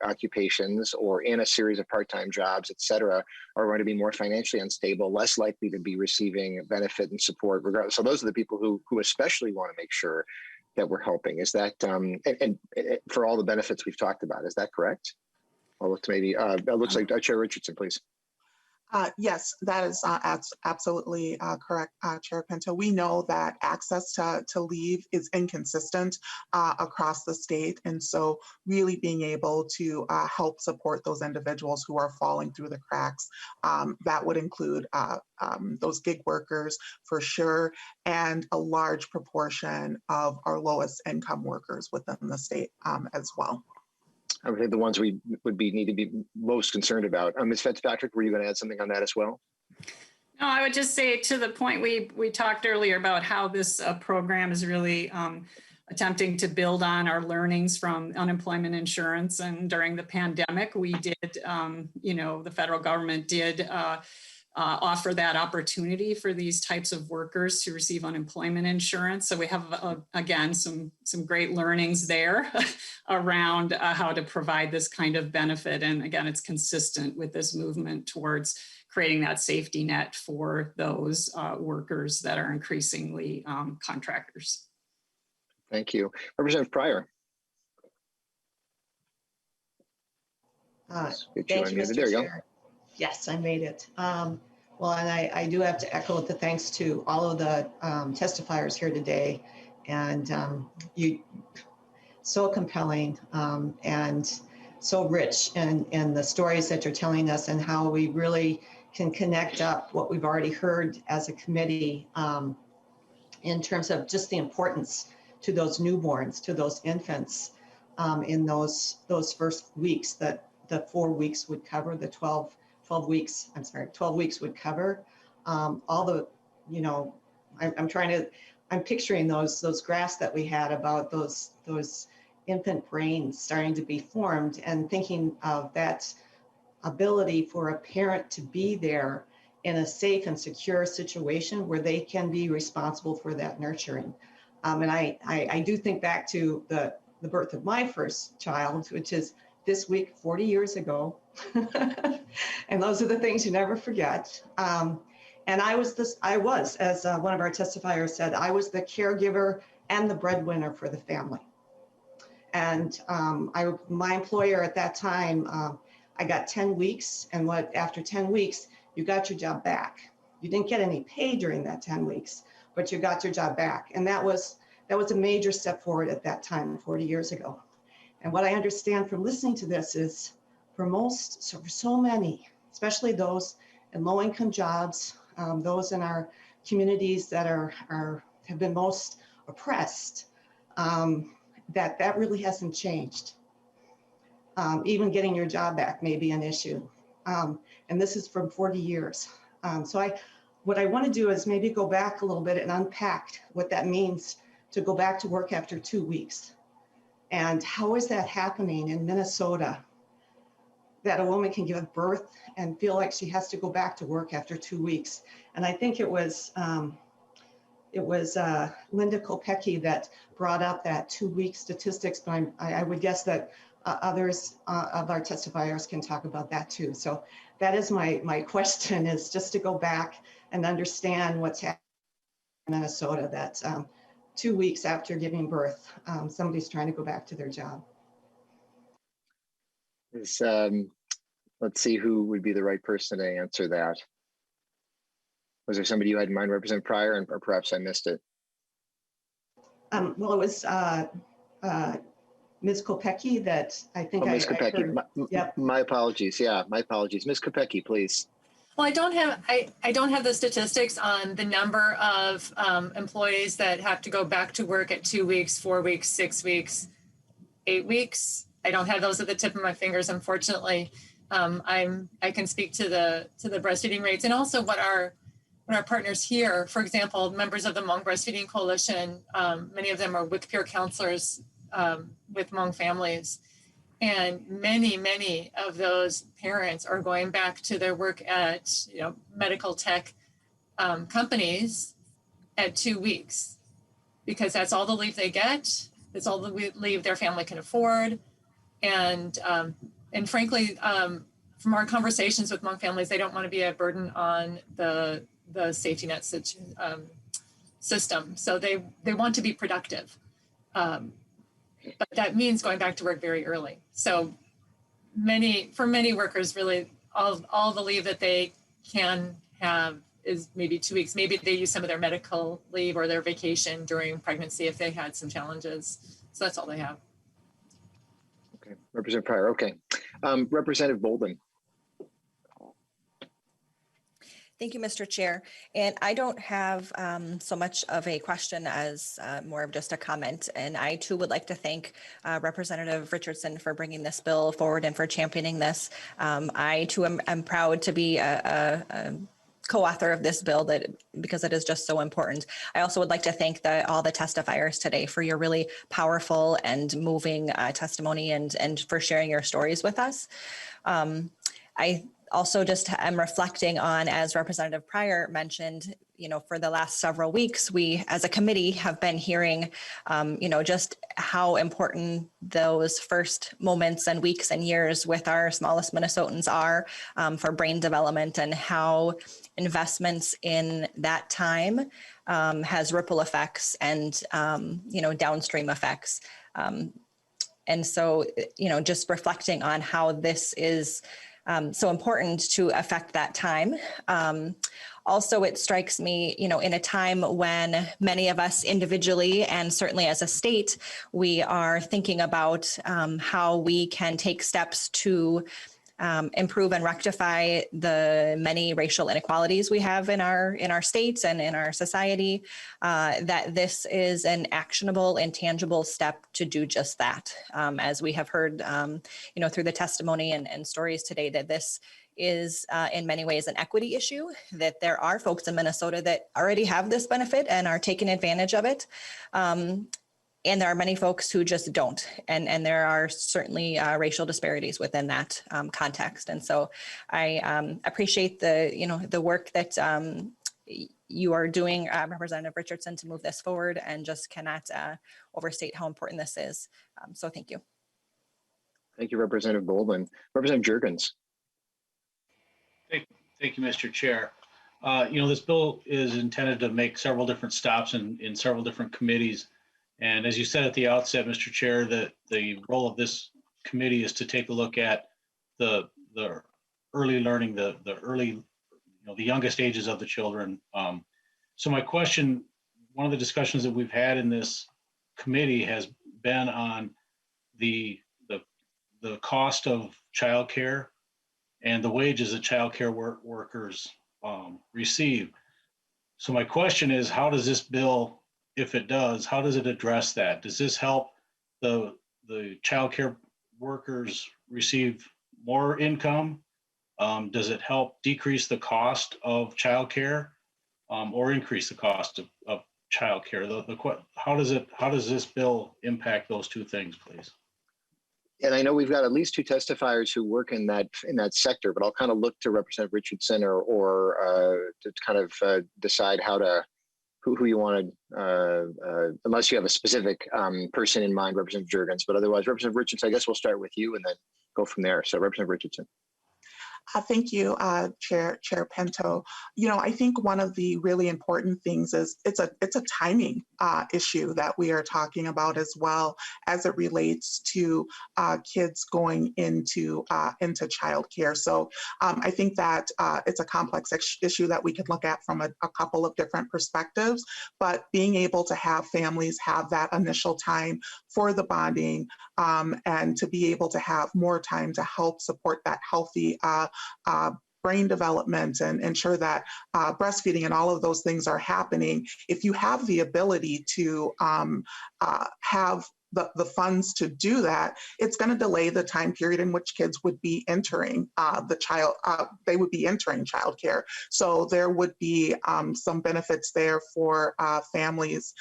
occupations or in a series of part-time jobs, et cetera, are going to be more financially unstable, less likely to be receiving benefit and support regardless. So those are the people who especially want to make sure that we're helping. Is that, and for all the benefits we've talked about, is that correct? Well, maybe, it looks like Chair Richardson, please. Yes, that is absolutely correct, Chair Pinto. We know that access to leave is inconsistent across the state. And so really being able to help support those individuals who are falling through the cracks, that would include those gig workers for sure, and a large proportion of our lowest income workers within the state as well. I would think the ones we would need to be most concerned about. Ms. Fitzpatrick, were you going to add something on that as well? No, I would just say to the point we talked earlier about how this program is really attempting to build on our learnings from unemployment insurance. And during the pandemic, we did, the federal government did offer that opportunity for these types of workers to receive unemployment insurance. So we have, again, some great learnings there around how to provide this kind of benefit. And again, it's consistent with this movement towards creating that safety net for those workers that are increasingly contractors. Thank you. Representative Pryor. Get you Thank you, unmuted. Mr. There you go. Chair. Yes, I made it. Well, and I do have to echo the thanks to all of the testifiers here today. And you, so compelling and so rich in the stories that you're telling us and how we really can connect up what we've already heard as a committee in terms of just the importance to those newborns, to those infants in those first weeks that the 4 weeks would cover, the 12 weeks, I'm sorry, 12 weeks would cover. All the, you know, I'm picturing those graphs that we had about those infant brains starting to be formed and thinking of that ability for a parent to be there in a safe and secure situation where they can be responsible for that nurturing. And I do think back to the birth of my first child, which is this week, 40 years ago. And those are the things you never forget. And I was, as one of our testifiers said, I was the caregiver and the breadwinner for the family. And my employer at that time, I got 10 weeks. And after 10 weeks, you got your job back. You didn't get any pay during that 10 weeks, but you got your job back. And that was a major step forward at that time, 40 years ago. And what I understand from listening to this is for so many, especially those in low-income jobs, those in our communities that have been most oppressed, that really hasn't changed. Even getting your job back may be an issue. And this is from 40 years. What I want to do is maybe go back a little bit and unpack what that means to go back to work after 2 weeks. And how is that happening in Minnesota, that a woman can give birth and feel like she has to go back to work after 2 weeks? And I think it was Linda Kopecky that brought up that 2 week statistics, but I would guess that others of our testifiers can talk about that too. So that is my question, is just to go back and understand what's happening in Minnesota, that 2 weeks after giving birth, somebody's trying to go back to their job. Let's see who would be the right person to answer that. Was there somebody you had in mind, Representative Pryor, or perhaps I missed it? Well, it was Ms. Kopecky that I think Ms. Kopecky. Yep. My apologies. Yeah, my apologies. Ms. Kopecky, please. Well, I don't have the statistics on the number of employees that have to go back to work at 2 weeks, 4 weeks, 6 weeks, 8 weeks. I don't have those at the tip of my fingers, unfortunately. I can speak to the breastfeeding rates, and also what our partners here, for example, members of the Hmong Breastfeeding Coalition, many of them are WIC peer counselors with Hmong families. And many of those parents are going back to their work at medical tech companies at 2 weeks, because that's all the leave they get. It's all the leave their family can afford. And frankly, from our conversations with Hmong families, they don't want to be a burden on the safety net system. So they want to be productive. But that means going back to work very early. So for many workers, really all the leave that they can have is maybe 2 weeks. Maybe they use some of their medical leave or their vacation during pregnancy if they had some challenges. So that's all they have. Okay, Representative Pryor. Okay, Representative Bolden. Thank you, Mr. Chair. And I don't have so much of a question as more of just a comment. And I too would like to thank Representative Richardson for bringing this bill forward and for championing this. I too am proud to be a co-author of this bill because it is just so important. I also would like to thank all the testifiers today for your really powerful and moving testimony and for sharing your stories with us. I also just am reflecting on, as Representative Pryor mentioned, for the last several weeks, we as a committee have been hearing, just how important those first moments and weeks and years with our smallest Minnesotans are for brain development, and how investments in that time has ripple effects and, downstream effects. And so, just reflecting on how this is so important to affect that time. Also, it strikes me, in a time when many of us individually and certainly as a state, we are thinking about how we can take steps to improve and rectify the many racial inequalities we have in our states and in our society, that this is an actionable and tangible step to do just that. As we have heard, through the testimony and stories today, that this is in many ways an equity issue, that there are folks in Minnesota that already have this benefit and are taking advantage of it. And there are many folks who just don't. And there are certainly racial disparities within that context. And so I appreciate the work that you are doing, Representative Richardson, to move this forward, and just cannot overstate how important this is. So thank you. Thank you, Representative Goldman. Representative Jurgens. Thank you, Mr. Chair. This bill is intended to make several different stops in several different committees. And as you said at the outset, Mr. Chair, that the role of this committee is to take a look at the early learning, the early, the youngest ages of the children. So my question, one of the discussions that we've had in this committee has been on the cost of childcare and the wages that childcare workers receive. So my question is, how does this bill, if it does, how does it address that? Does this help the childcare workers receive more income? Does it help decrease the cost of childcare or increase the cost of childcare? How does this bill impact those two things, please? And I know we've got at least two testifiers who work in that sector, but I'll kind of look to Representative Richardson or to kind of decide how to who you wanted, unless you have a specific person in mind, Representative Jurgens, but otherwise, Representative Richardson, I guess we'll start with you and then go from there. So Representative Richardson. Thank you, Chair Pinto. I think one of the really important things is it's a timing issue that we are talking about as well as it relates to kids going into childcare. So I think that it's a complex issue that we could look at from a couple of different perspectives, but being able to have families have that initial time for the bonding and to be able to have more time to help support that healthy brain development and ensure that breastfeeding and all of those things are happening. If you have the ability to have the funds to do that, it's going to delay the time period in which kids would be entering they would be entering childcare. So there would be some benefits there for families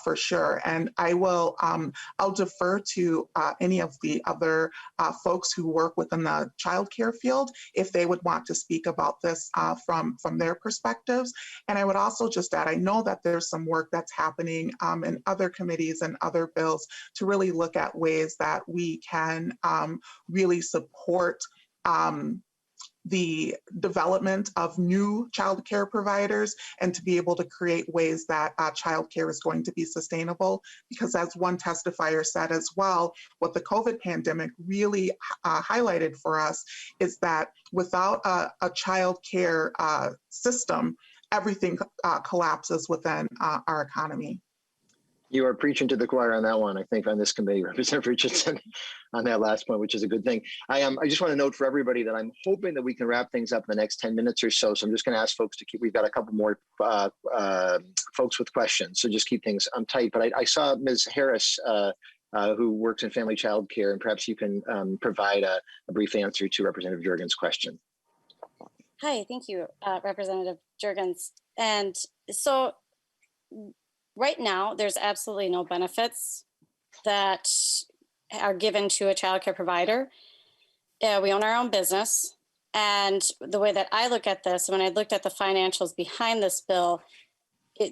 for sure. And I'll defer to any of the other folks who work within the childcare field if they would want to speak about this from their perspectives. And I would also just add, I know that there's some work that's happening in other committees and other bills to really look at ways that we can really support the development of new child care providers and to be able to create ways that child care is going to be sustainable. Because as one testifier said as well, what the COVID pandemic really highlighted for us is that without a child care system, everything collapses within our economy. You are preaching to the choir on that one, I think, on this committee, Representative Richardson, on that last point, which is a good thing. I just want to note for everybody that I'm hoping that we can wrap things up in the next 10 minutes or so. So I'm just going to ask folks to we've got a couple more folks with questions. So just keep things tight. But I saw Ms. Harris, who works in family child care, and perhaps you can provide a brief answer to Representative Jurgens' question. Hi, thank you, Representative Jurgens. And so, right now, there's absolutely no benefits that are given to a childcare provider. We own our own business. And the way that I look at this, when I looked at the financials behind this bill,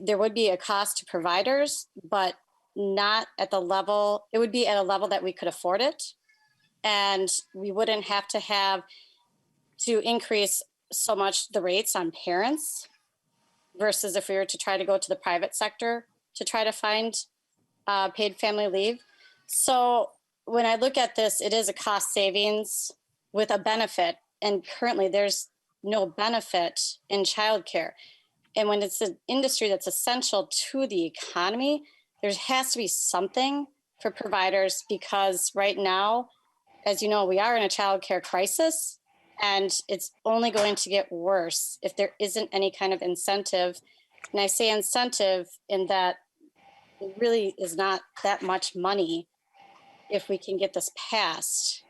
there would be a cost to providers, but not at the level, it would be at a level that we could afford it. And we wouldn't have to increase so much the rates on parents versus if we were to try to go to the private sector to try to find paid family leave. So when I look at this, it is a cost savings with a benefit. And currently there's no benefit in childcare. And when it's an industry that's essential to the economy, there has to be something for providers, because right now, as you know, we are in a childcare crisis, and it's only going to get worse if there isn't any kind of incentive. And I say incentive in that it really is not that much money if we can get this passed.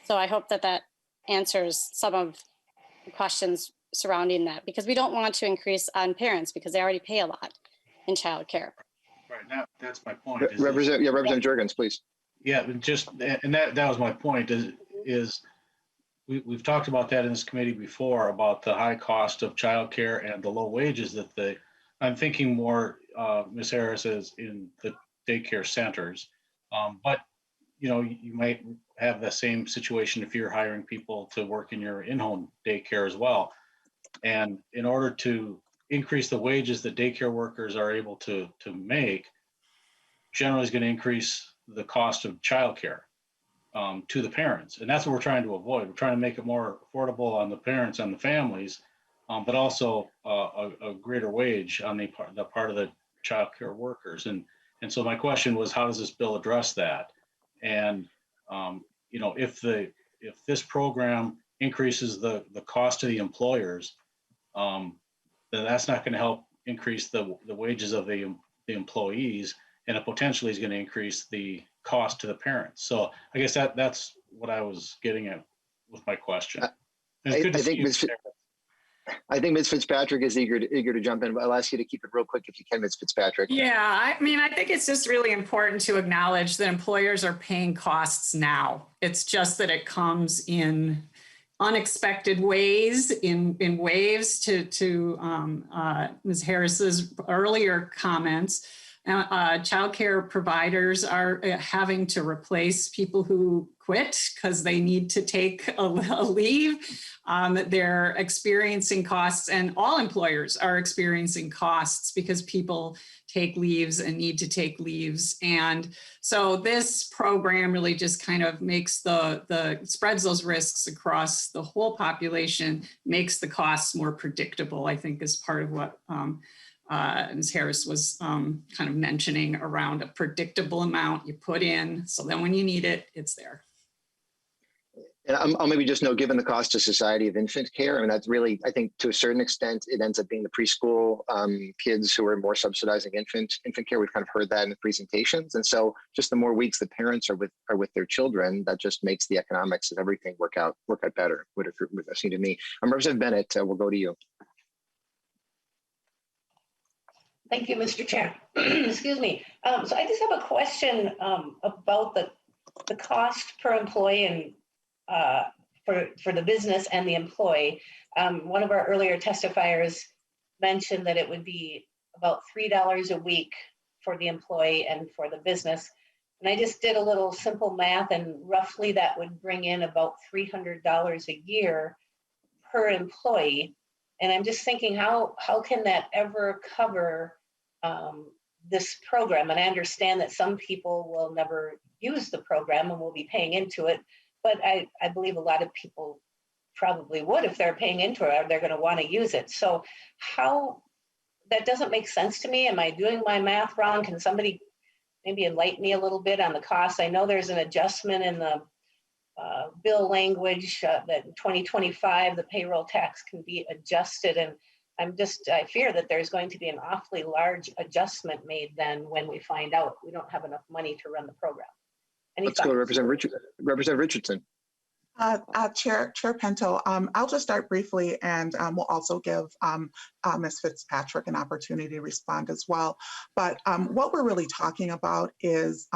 So I hope that that answers some of the questions surrounding that, because we don't want to increase on parents because they already pay a lot in childcare. Right, now, that's my point. Representative Jurgens, please. Yeah, and that was my point, is we've talked about that in this committee before, about the high cost of childcare and the low wages that I'm thinking more, Ms. Harris, is in the daycare centers. But, you know, you might have the same situation if you're hiring people to work in your in-home daycare as well. And in order to increase the wages that daycare workers are able to make, generally is going to increase the cost of childcare to the parents. And that's what we're trying to avoid. We're trying to make it more affordable on the parents and the families, but also a greater wage on the part of the childcare workers. And so my question was, how does this bill address that? And you know, if this program increases the cost to the employers, then that's not going to help increase the wages of the employees, and it potentially is going to increase the cost to the parents. So I guess that's what I was getting at with my question. I think Ms. Fitzpatrick is eager to jump in, but I'll ask you to keep it real quick if you can, Ms. Fitzpatrick. Yeah, I mean, I think it's just really important to acknowledge that employers are paying costs now. It's just that it comes in unexpected ways, in waves, to Ms. Harris's earlier comments. Childcare providers are having to replace people who quit because they need to take a leave. They're experiencing costs, and all employers are experiencing costs because people take leaves and need to take leaves. And so this program really just kind of makes spreads those risks across the whole population, makes the costs more predictable, I think, is part of what Ms. Harris was kind of mentioning around a predictable amount you put in. So then when you need it, it's there. And I'll maybe just note, given the cost to society of infant care, I mean, that's really, I think to a certain extent, it ends up being the preschool kids who are more subsidizing infant care. We've kind of heard that in the presentations. And so just the more weeks the parents are with their children, that just makes the economics of everything work out better, would seem to me. Representative Bennett, we'll go to you. Thank you, Mr. Chair. Excuse me. So I just have a question about the cost per employee and for the business and the employee. One of our earlier testifiers mentioned that it would be about $3 a week for the employee and for the business. And I just did a little simple math, and roughly that would bring in about $300 a year per employee. And I'm just thinking, how can that ever cover this program? And I understand that some people will never use the program and will be paying into it, but I believe a lot of people probably would, if they're paying into it, they're going to want to use it. So that doesn't make sense to me. Am I doing my math wrong? Can somebody maybe enlighten me a little bit on the cost? I know there's an adjustment in the bill language that in 2025, the payroll tax can be adjusted. And I fear that there's going to be an awfully large adjustment made then when we find out we don't have enough money to run the program. Let's go to Representative Richardson. Chair Pinto, I'll just start briefly, and we'll also give Ms. Fitzpatrick an opportunity to respond as well. But what we're really talking about is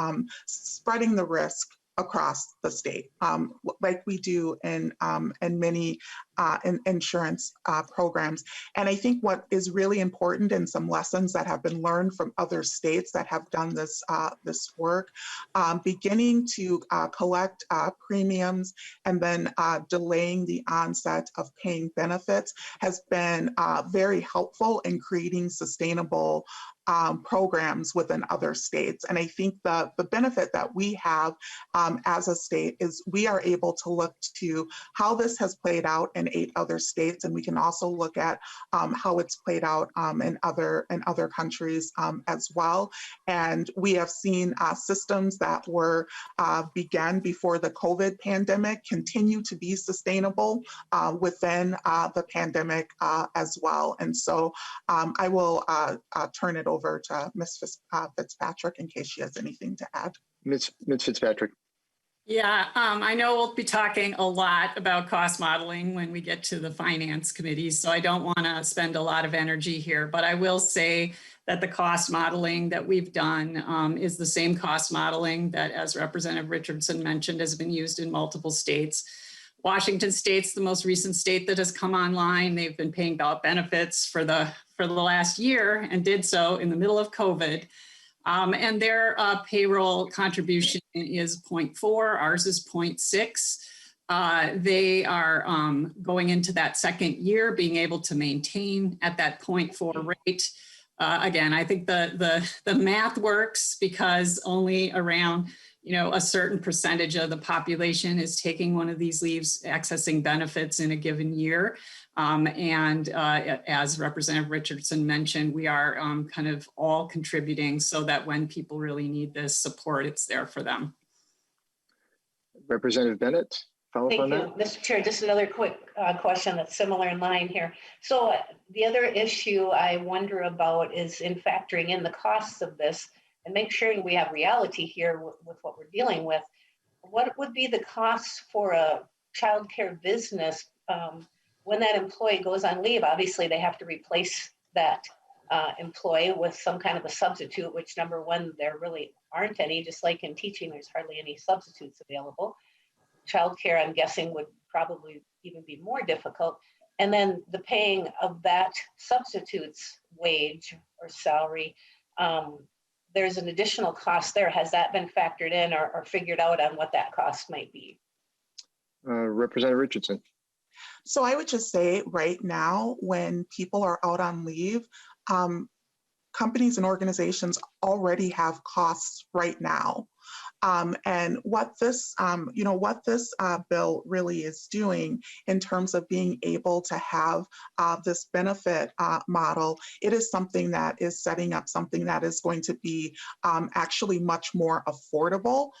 spreading the risk across the state, like we do in many insurance programs. And I think what is really important, and some lessons that have been learned from other states that have done this work, beginning to collect premiums and then delaying the onset of paying benefits has been very helpful in creating sustainable programs within other states. And I think the benefit that we have as a state is we are able to look to how this has played out in 8 other states, and we can also look at how it's played out in other countries as well. And we have seen systems that were began before the COVID pandemic continue to be sustainable within the pandemic as well. And so I will turn it over to Ms. Fitzpatrick in case she has anything to add. Ms. Fitzpatrick. Yeah, I know we'll be talking a lot about cost modeling when we get to the finance committee, so I don't want to spend a lot of energy here, but I will say that the cost modeling that we've done is the same cost modeling that, as Representative Richardson mentioned, has been used in multiple states. Washington State's the most recent state that has come online. They've been paying out benefits for the last year and did so in the middle of COVID. And their payroll contribution is 0.4, ours is 0.6. They are going into that second year being able to maintain at that 0.4 rate. Again, I think the math works because only around a certain percentage of the population is taking one of these leaves, accessing benefits in a given year. And as Representative Richardson mentioned, we are kind of all contributing so that when people really need this support, it's there for them. Representative Bennett, follow up on that? Mr. Chair, just another quick question that's similar in line here. So the other issue I wonder about is in factoring in the costs of this and make sure we have reality here with what we're dealing with. What would be the costs for a childcare business when that employee goes on leave? Obviously, they have to replace that employee with some kind of a substitute, which number one, there really aren't any, just like in teaching, there's hardly any substitutes available. Childcare, I'm guessing, would probably even be more difficult. And then the paying of that substitute's wage or salary, there's an additional cost there. Has that been factored in or figured out on what that cost might be? Representative Richardson. So I would just say right now, when people are out on leave, companies and organizations already have costs right now. And what this bill really is doing in terms of being able to have this benefit model, it is something that is setting up something that is going to be actually much more affordable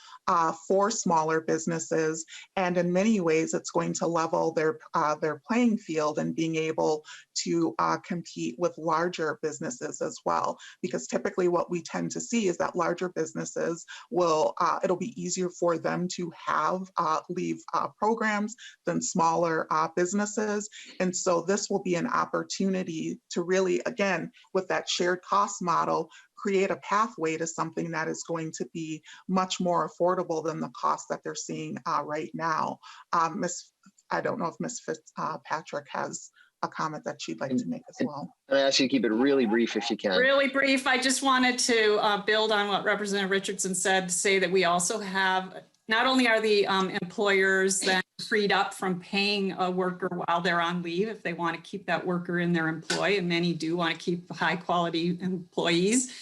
for smaller businesses. And in many ways, it's going to level their playing field and being able to compete with larger businesses as well. Because typically what we tend to see is that larger businesses will, it'll be easier for them to have leave programs than smaller businesses. And so this will be an opportunity to really, again, with that shared cost model, create a pathway to something that is going to be much more affordable than the cost that they're seeing right now. I don't know if Ms. Fitzpatrick has a comment that she'd like to make as well. I ask you to keep it really brief if you can. Really brief. I just wanted to build on what Representative Richardson said, to say that we also have, not only are the employers then freed up from paying a worker while they're on leave if they want to keep that worker in their employ, and many do want to keep high quality employees.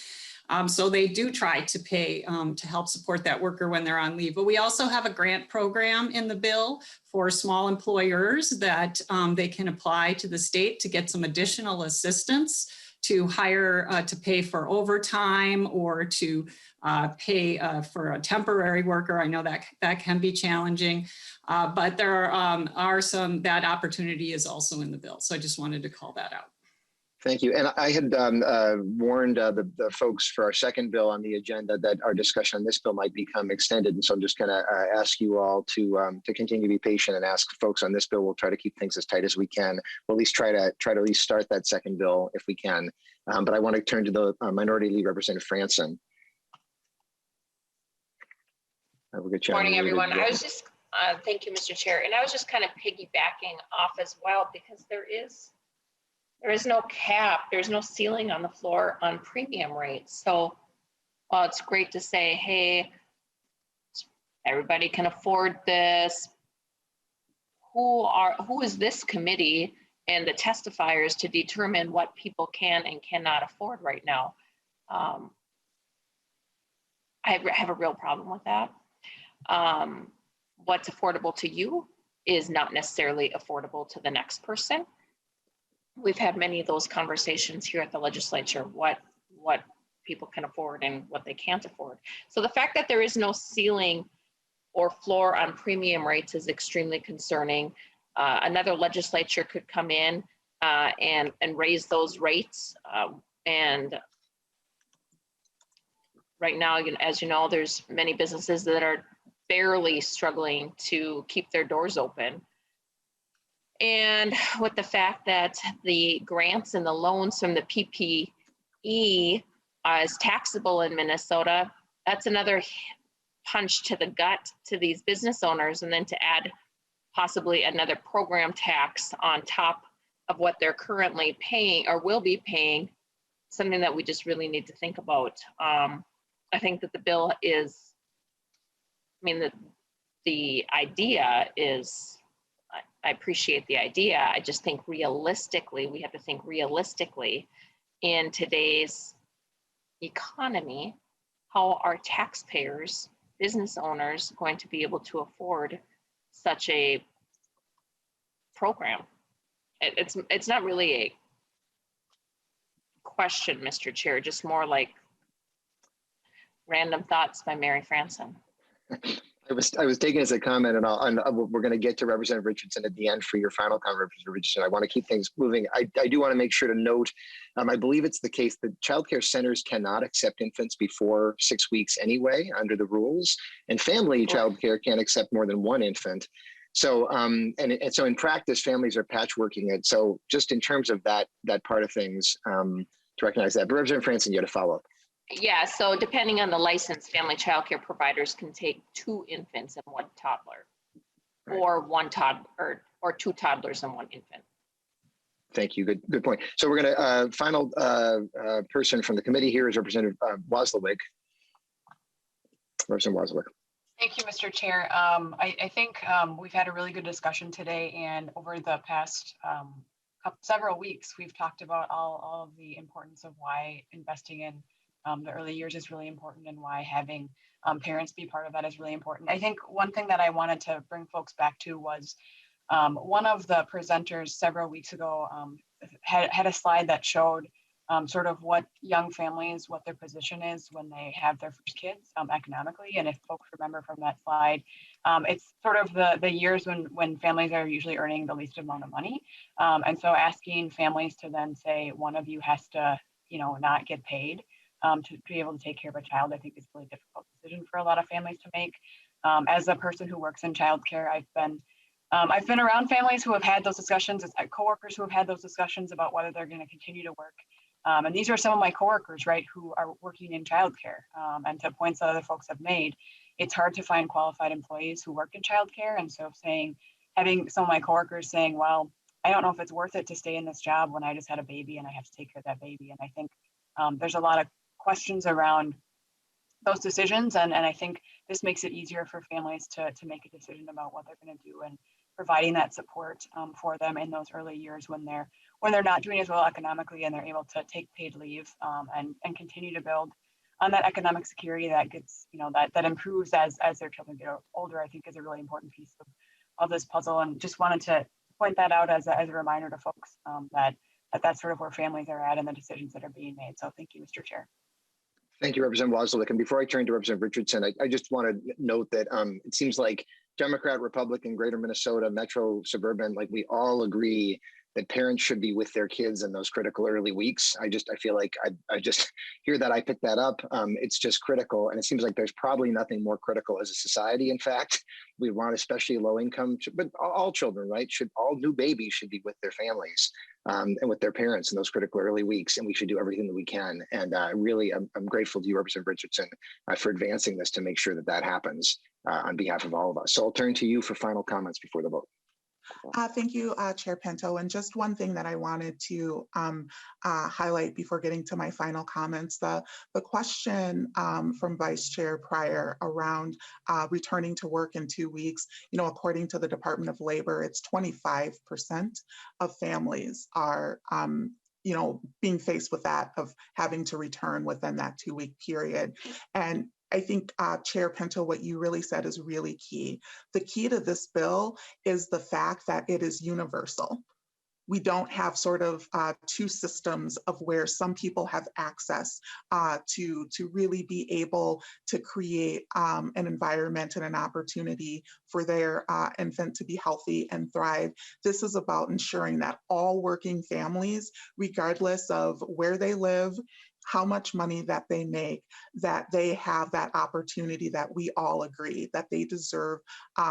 So they do try to pay to help support that worker when they're on leave. But we also have a grant program in the bill for small employers that they can apply to the state to get some additional assistance to hire, to pay for overtime or to pay for a temporary worker. I know that can be challenging, but there are some, that opportunity is also in the bill. So I just wanted to call that out. Thank you. And I had warned the folks for our second bill on the agenda that our discussion on this bill might become extended. And so I'm just going to ask you all to continue to be patient and ask folks on this bill. We'll try to keep things as tight as we can. We'll at least try to at least start that second bill if we can. But I want to turn to the Minority Leader, Representative Franson. Good morning, everyone. I was just Thank you, Mr. Chair. And I was just kind of piggybacking off as well, because there is no cap, there's no ceiling on the floor on premium rates. So while it's great to say, hey, everybody can afford this, who is this committee and the testifiers to determine what people can and cannot afford right now? I have a real problem with that. What's affordable to you is not necessarily affordable to the next person. We've had many of those conversations here at the legislature, what people can afford and what they can't afford. So the fact that there is no ceiling or floor on premium rates is extremely concerning. Another legislature could come in and raise those rates. And right now, as you know, there's many businesses that are barely struggling to keep their doors open. And with the fact that the grants and the loans from the PPE is taxable in Minnesota, that's another punch to the gut to these business owners. And then to add possibly another program tax on top of what they're currently paying or will be paying, something that we just really need to think about. I think that the bill is, I mean, the idea is, I appreciate the idea. I just think realistically, we have to think realistically in today's economy, how are taxpayers, business owners going to be able to afford such a program? It's not really a question, Mr. Chair, just more like random thoughts by Mary Franson. I was taking as a comment, and we're going to get to Representative Richardson at the end for your final comment, Representative Richardson. I want to keep things moving. I do want to make sure to note, I believe it's the case that childcare centers cannot accept infants before 6 weeks anyway, under the rules, and family childcare can't accept more than one infant. So, and so in practice, families are patchworking it. So just in terms of that part of things, to recognize that. But Representative Franson, you had a follow-up. Yeah, so depending on the license, family childcare providers can take 2 infants and 1 toddler, right, or 1 toddler, or 2 toddlers and 1 infant. Thank you. Good point. So we're going to final person from the committee here is Representative Wasilewicz. Representative Wasilewicz. Thank you, Mr. Chair. I think we've had a really good discussion today, and over the past several weeks, we've talked about all of the importance of why investing in the early years is really important, and why having parents be part of that is really important. I think one thing that I wanted to bring folks back to was one of the presenters several weeks ago had a slide that showed sort of what young families, what their position is when they have their first kids economically. And if folks remember from that slide, it's sort of the years when families are usually earning the least amount of money. And so asking families to then say one of you has to, not get paid to be able to take care of a child, I think is a really difficult decision for a lot of families to make. As a person who works in childcare, I've been around families who have had those discussions, coworkers who have had those discussions about whether they're going to continue to work. And these are some of my coworkers, right, who are working in childcare. And to points that other folks have made, it's hard to find qualified employees who work in childcare. And so having some of my coworkers saying, well, I don't know if it's worth it to stay in this job when I just had a baby and I have to take care of that baby. And I think there's a lot of questions around those decisions. And I think this makes it easier for families to make a decision about what they're going to do, and providing that support for them in those early years when they're not doing as well economically, and they're able to take paid leave and continue to build on that economic security that gets, that improves as their children get older, I think is a really important piece of this puzzle. And just wanted to point that out as a reminder to folks that that's sort of where families are at and the decisions that are being made. So thank you, Mr. Chair. Thank you, Representative Wasilewicz. And before I turn to Representative Richardson, I just want to note that it seems like Democrat, Republican, Greater Minnesota, Metro, Suburban, like we all agree that parents should be with their kids in those critical early weeks. I feel like I just hear that, I picked that up. It's just critical. And it seems like there's probably nothing more critical as a society. In fact, we want especially low income, but all children, right? All new babies should be with their families and with their parents in those critical early weeks. And we should do everything that we can. And really, I'm grateful to you, Representative Richardson, for advancing this to make sure that happens. on behalf of all of us. So I'll turn to you for final comments before the vote. Thank you, Chair Pinto. And just one thing that I wanted to highlight before getting to my final comments, the question from Vice Chair Pryor around returning to work in 2 weeks, according to the Department of Labor, it's 25% of families are being faced with that, of having to return within that 2-week period. And I think, Chair Pinto, what you really said is really key. The key to this bill is the fact that it is universal. We don't have sort of two systems of where some people have access to really be able to create an environment and an opportunity for their infant to be healthy and thrive. This is about ensuring that all working families, regardless of where they live, how much money that they make, that they have that opportunity, that we all agree that they deserve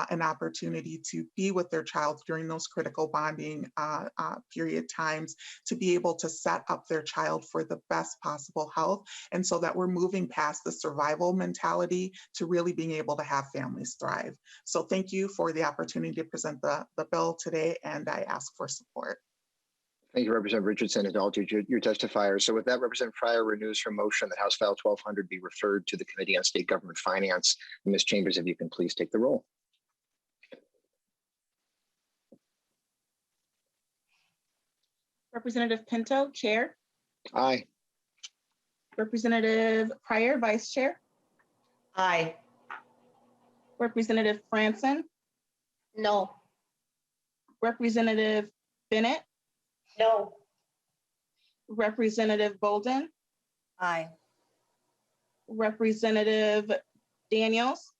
an opportunity to be with their child during those critical bonding period times, to be able to set up their child for the best possible health. And so that we're moving past the survival mentality to really being able to have families thrive. So thank you for the opportunity to present the bill today, and I ask for support. Thank you, Representative Richardson, and all your testifiers. So with that, Representative Pryor renews her motion that House File 1200 be referred to the Committee on State Government Finance. And Ms. Chambers, if you can please take the roll. Representative Pinto, Chair. Aye. Representative Pryor, Vice Chair. Aye. Representative Franson. No. Representative Bennett. No. Representative Bolden. Aye. Representative Daniels.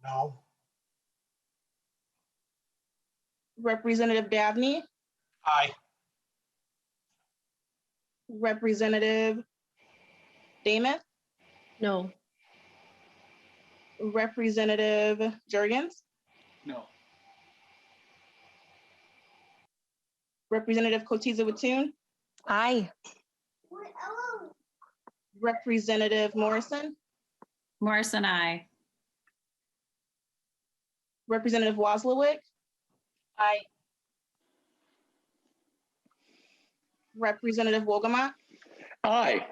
No. Representative Dabney. Aye. Representative Damon. No. Representative Jurgens. No. Representative Kotiza Wattoon. Aye. Representative Morrison. Morrison, aye. Representative Wozlowick. Aye. Representative Wolgamott. Aye.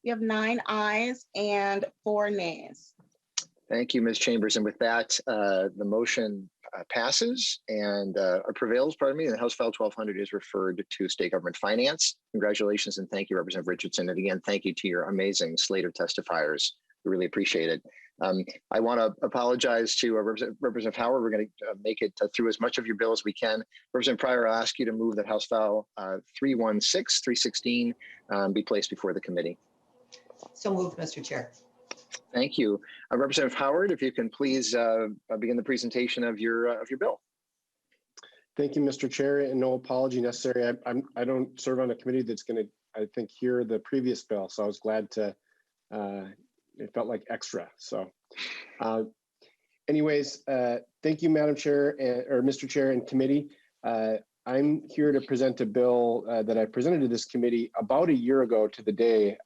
We have 9 ayes and 4 nays. Thank you, Ms. Chambers. And with that, the motion passes and prevails, pardon me, and House File 1200 is referred to State Government Finance. Congratulations and thank you, Representative Richardson. And again, thank you to your amazing slate of testifiers. We really appreciate it. I want to apologize to Representative Howard. We're going to make it through as much of your bill as we can. Representative Pryor, I'll ask you to move that House File 316 be placed before the committee. So moved, Mr. Chair. Thank you. Representative Howard, if you can please begin the presentation of your bill. Thank you, Mr. Chair, and no apology necessary. I don't serve on a committee that's going to, I think, hear the previous bill, so I was glad to, it felt like extra. So anyways, thank you, Madam Chair, or Mr. Chair and committee. I'm here to present a bill that I presented to this committee about a year ago to the day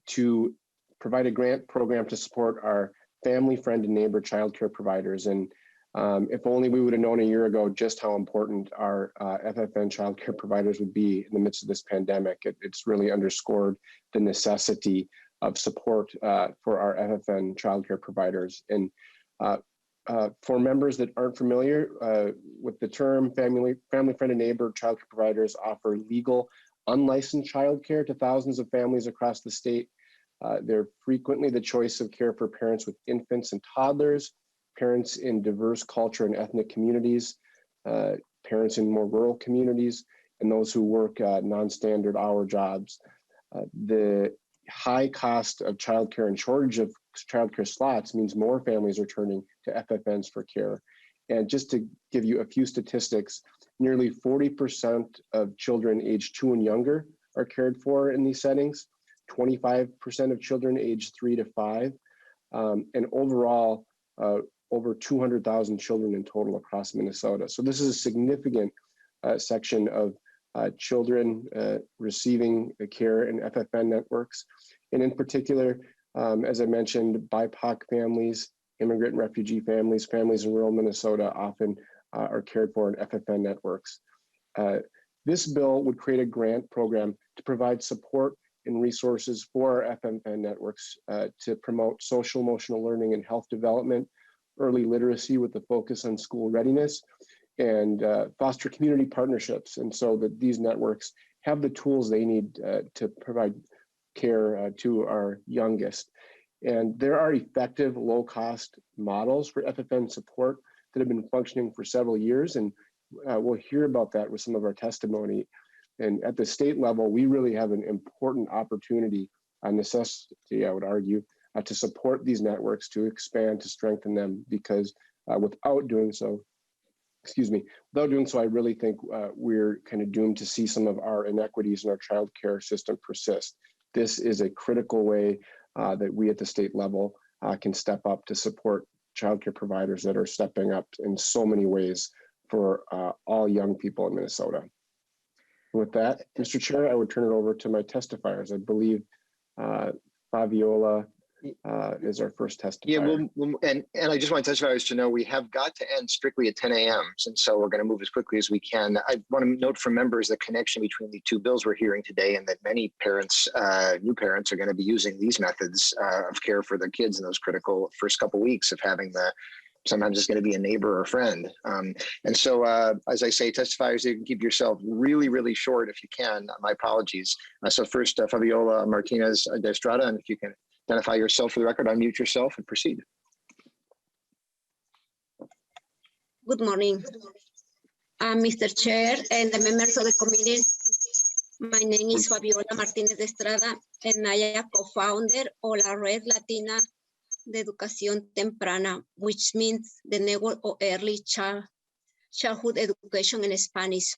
to provide a grant program to support our family, friend, and neighbor childcare providers. And if only we would have known a year ago just how important our FFN childcare providers would be in the midst of this pandemic. It's really underscored the necessity of support for our FFN childcare providers. And for members that aren't familiar with the term, family, friend, and neighbor childcare providers offer legal, unlicensed childcare to thousands of families across the state. They're frequently the choice of care for parents with infants and toddlers, parents in diverse culture and ethnic communities, parents in more rural communities, and those who work non-standard hour jobs. The high cost of childcare and shortage of childcare slots means more families are turning to FFNs for care. And just to give you a few statistics, nearly 40% of children aged 2 and younger are cared for in these settings, 25% of children aged 3 to 5. And overall, over 200,000 children in total across Minnesota. So this is a significant section of children receiving care in FFN networks. And in particular, as I mentioned, BIPOC families, immigrant and refugee families, families in rural Minnesota often are cared for in FFN networks. This bill would create a grant program to provide support and resources for our FFN networks to promote social emotional learning and health development, early literacy with a focus on school readiness, and foster community partnerships. And so that these networks have the tools they need to provide care to our youngest. And there are effective low-cost models for FFN support that have been functioning for several years. And we'll hear about that with some of our testimony. And at the state level, we really have an important opportunity, a necessity, I would argue, to support these networks, to expand, to strengthen them, because without doing so, I really think we're kind of doomed to see some of our inequities in our child care system persist. This is a critical way that we at the state level can step up to support childcare providers that are stepping up in so many ways for all young people in Minnesota. With that, Mr. Chair, I would turn it over to my testifiers. I believe Fabiola is our first testifier. Yeah, and I just want testifiers to know we have got to end strictly at 10 a.m. And so we're going to move as quickly as we can. I want to note for members the connection between the two bills we're hearing today, and that many parents, new parents, are going to be using these methods of care for their kids in those critical first couple weeks of having sometimes it's going to be a neighbor or friend. And so, as I say, testifiers, you can keep yourself really, really short if you can. My apologies. So first, Fabiola Martinez de Estrada, and if you can identify yourself for the record, unmute yourself and proceed. Good morning, Mr. Chair and the members of the committee. My name is Fabiola Martinez de Estrada, and I am co-founder of La Red Latina de Educación Temprana, which means the network of early childhood education in Spanish.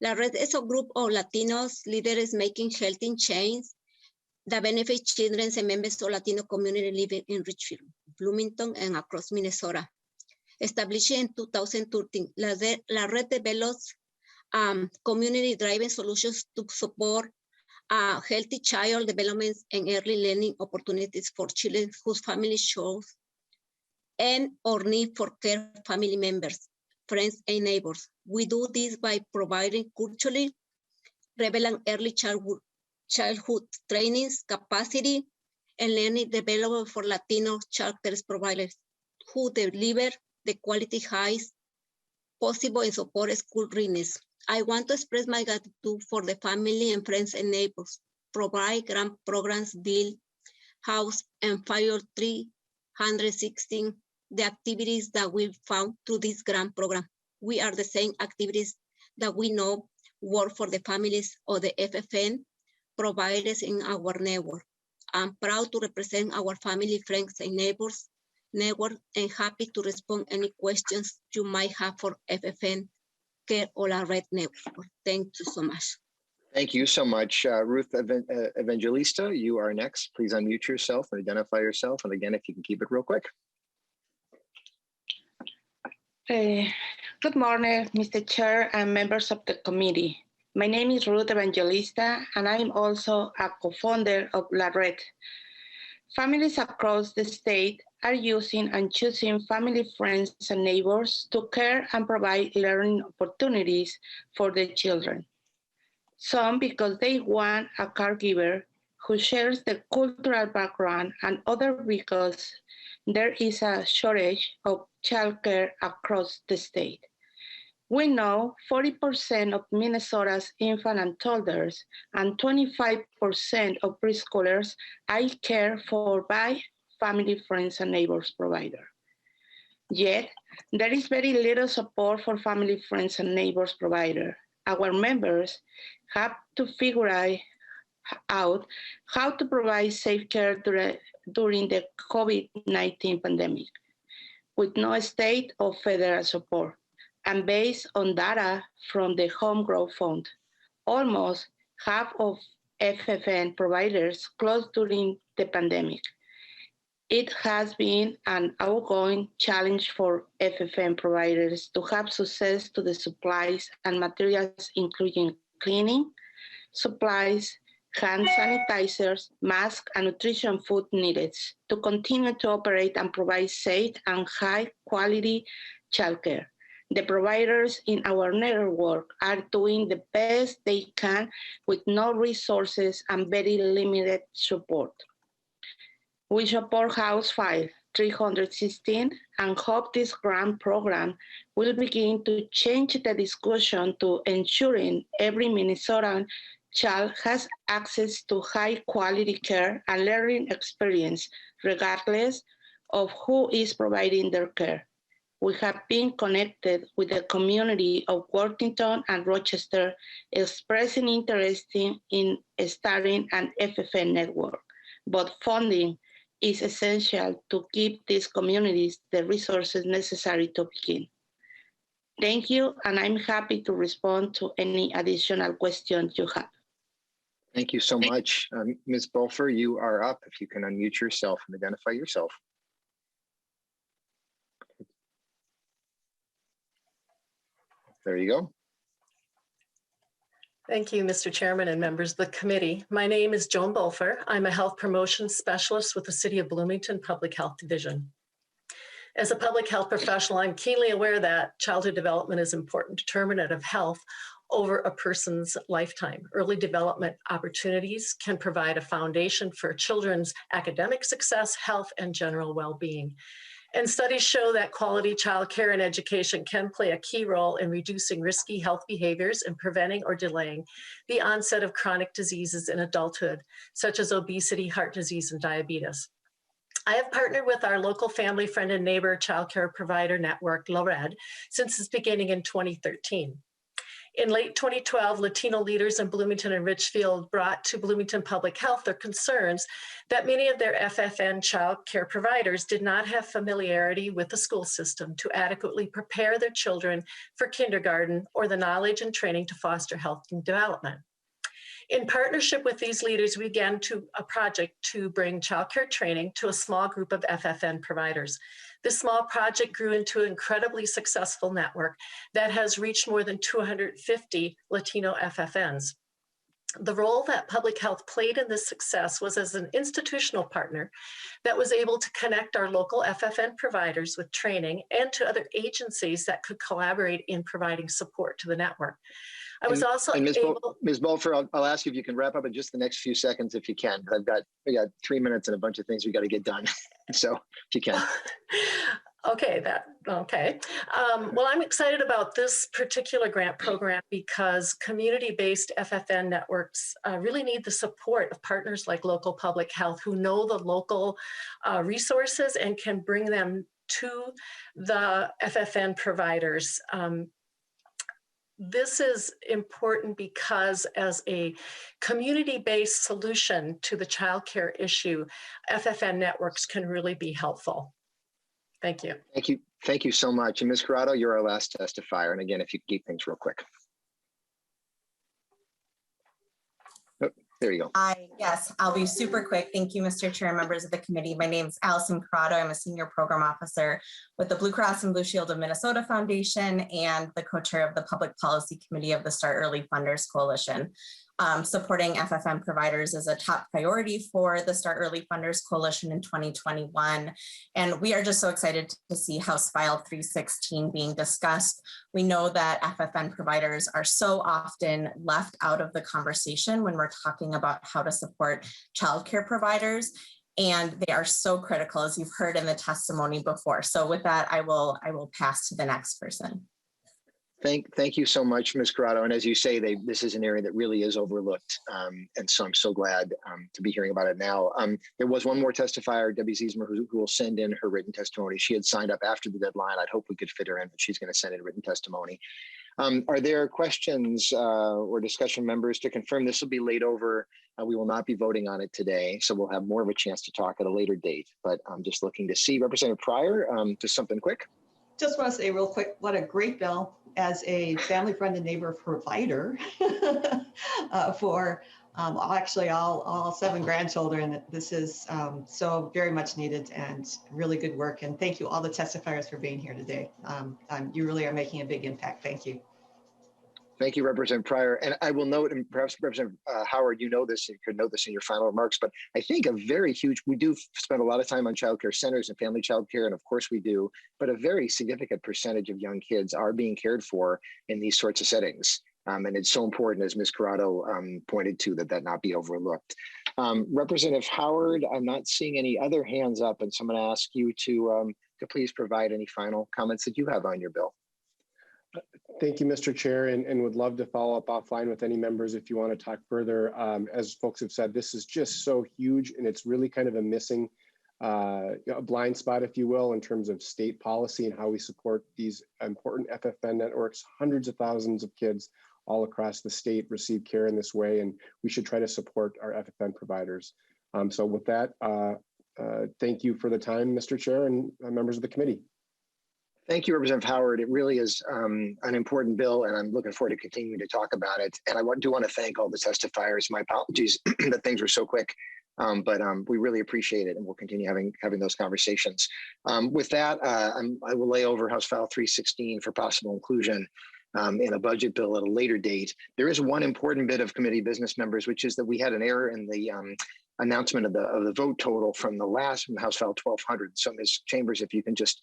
La Red is a group of Latinos leaders making healthy change that benefit children and members of Latino community living in Richfield, Bloomington, and across Minnesota. Established in 2013, La Red develops community-driven solutions to support healthy child development and early learning opportunities for children whose families show and or need for care family members, friends, and neighbors. We do this by providing culturally relevant early childhood trainings, capacity, and learning development for Latino childcare providers who deliver the quality highs possible and support school readiness. I want to express my gratitude for the family and friends and neighbors, provide grant programs, build, house, and fire 316 the activities that we found through this grant program. We are the same activities that we know work for the families of the FFN providers in our network. I'm proud to represent our family, friends, and neighbors network, and happy to respond any questions you might have for FFN Care or La Red Network. Thank you so much. Thank you so much. Ruth Evangelista, you are next. Please unmute yourself and identify yourself. And again, if you can keep it real quick. Good morning, Mr. Chair and members of the committee. My name is Ruth Evangelista, and I'm also a co-founder of La Red. Families across the state are using and choosing family, friends, and neighbors to care and provide learning opportunities for their children. Some because they want a caregiver who shares the cultural background, and others because there is a shortage of childcare across the state. We know 40% of Minnesota's infant and toddlers and 25% of preschoolers are cared for by family, friends, and neighbors provider. Yet, there is very little support for family, friends, and neighbors provider. Our members have to figure out how to provide safe care during the COVID-19 pandemic with no state or federal support. And based on data from the Home Growth Fund, almost half of FFN providers closed during the pandemic. It has been an ongoing challenge for FFN providers to have access to the supplies and materials, including cleaning, supplies, hand sanitizers, masks, and nutrition food needed to continue to operate and provide safe and high-quality childcare. The providers in our network are doing the best they can with no resources and very limited support. We support House File 316 and hope this grant program will begin to change the discussion to ensuring every Minnesotan child has access to high-quality care and learning experience, regardless of who is providing their care. We have been connected with the community of Worthington and Rochester, expressing interest in starting an FFN network, but funding is essential to give these communities the resources necessary to begin. Thank you, and I'm happy to respond to any additional questions you have. Thank you so much. Ms. Bolfer, you are up. If you can unmute yourself and identify yourself. There you go. Thank you, Mr. Chairman and members of the committee. My name is Joan Bolfer. I'm a health promotion specialist with the City of Bloomington Public Health Division. As a public health professional, I'm keenly aware that childhood development is an important determinant of health over a person's lifetime. Early development opportunities can provide a foundation for children's academic success, health, and general well-being. And studies show that quality childcare and education can play a key role in reducing risky health behaviors and preventing or delaying the onset of chronic diseases in adulthood, such as obesity, heart disease, and diabetes. I have partnered with our local family, friend, and neighbor childcare provider network, LORED, since its beginning in 2013. In late 2012, Latino leaders in Bloomington and Richfield brought to Bloomington Public Health their concerns that many of their FFN child care providers did not have familiarity with the school system to adequately prepare their children for kindergarten or the knowledge and training to foster health and development. In partnership with these leaders, we began a project to bring childcare training to a small group of FFN providers. This small project grew into an incredibly successful network that has reached more than 250 Latino FFNs. The role that public health played in this success was as an institutional partner that was able to connect our local FFN providers with training and to other agencies that could collaborate in providing support to the network. I was also able— Ms. Bolfer, I'll ask you if you can wrap up in just the next few seconds if you can. We got 3 minutes and a bunch of things we got to get done. So if you can. Okay. Well, I'm excited about this particular grant program because community-based FFN networks really need the support of partners like local public health who know the local resources and can bring them to the FFN providers. This is important because as a community-based solution to the childcare issue, FFN networks can really be helpful. Thank you. Thank you. Thank you so much. And Ms. Corrado, you're our last testifier. And again, if you could keep things real quick. Oh, there you go. Yes, I'll be super quick. Thank you, Mr. Chair and members of the committee. My name is Allison Corrado. I'm a senior program officer with the Blue Cross and Blue Shield of Minnesota Foundation and the co-chair of the Public Policy Committee of the Start Early Funders Coalition. Supporting FFN providers is a top priority for the Start Early Funders Coalition in 2021. And we are just so excited to see House File 316 being discussed. We know that FFN providers are so often left out of the conversation when we're talking about how to support childcare providers. And they are so critical, as you've heard in the testimony before. So with that, I will pass to the next person. Thank you so much, Ms. Corrado. And as you say, this is an area that really is overlooked. And so I'm so glad to be hearing about it now. There was one more testifier, Debbie Ziesmer, who will send in her written testimony. She had signed up after the deadline. I'd hope we could fit her in, but she's going to send in a written testimony. Are there questions or discussion, members, to confirm this will be laid over? We will not be voting on it today, so we'll have more of a chance to talk at a later date. But I'm just looking to see Representative Pryor, just something quick. Just want to say real quick, what a great bill as a family friend and neighbor provider for Actually, all 7 grandchildren. This is so very much needed and really good work. And thank you all the testifiers for being here today. You really are making a big impact. Thank you. Thank you, Representative Pryor. And I will note, and perhaps Representative Howard, you know this, you could note this in your final remarks, but I think a very huge, we do spend a lot of time on child care centers and family child care, and of course we do, but a very significant percentage of young kids are being cared for in these sorts of settings. And it's so important, as Ms. Corrado pointed to, that not be overlooked. Representative Howard, I'm not seeing any other hands up, and so I'm going to ask you to please provide any final comments that you have on your bill. Thank you, Mr. Chair, and would love to follow up offline with any members if you want to talk further. As folks have said, this is just so huge, and it's really kind of a missing a blind spot, if you will, in terms of state policy and how we support these important FFN networks. Hundreds of thousands of kids all across the state receive care in this way, and we should try to support our FFN providers. So with that, thank you for the time, Mr. Chair, and members of the committee. Thank you, Representative Howard. It really is an important bill, and I'm looking forward to continuing to talk about it. And I do want to thank all the testifiers. My apologies that things were so quick, but we really appreciate it, and we'll continue having those conversations. With that, I will lay over House File 316 for possible inclusion in a budget bill at a later date. There is one important bit of committee business, members, which is that we had an error in the announcement of the vote total from House File 1200. So Ms. Chambers, if you can just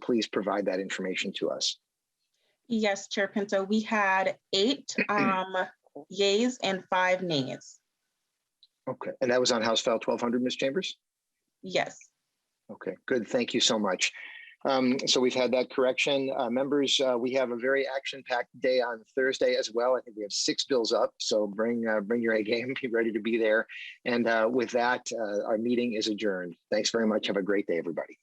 please provide that information to us. Yes, Chair Pinto, we had 8 yeas and 5 nays. Okay, and that was on House File 1200, Ms. Chambers? Yes. Okay, good, thank you so much. So we've had that correction. Members, we have a very action-packed day on Thursday as well. I think we have 6 bills up, so bring your A game, be ready to be there. And with that, our meeting is adjourned. Thanks very much. Have a great day, everybody.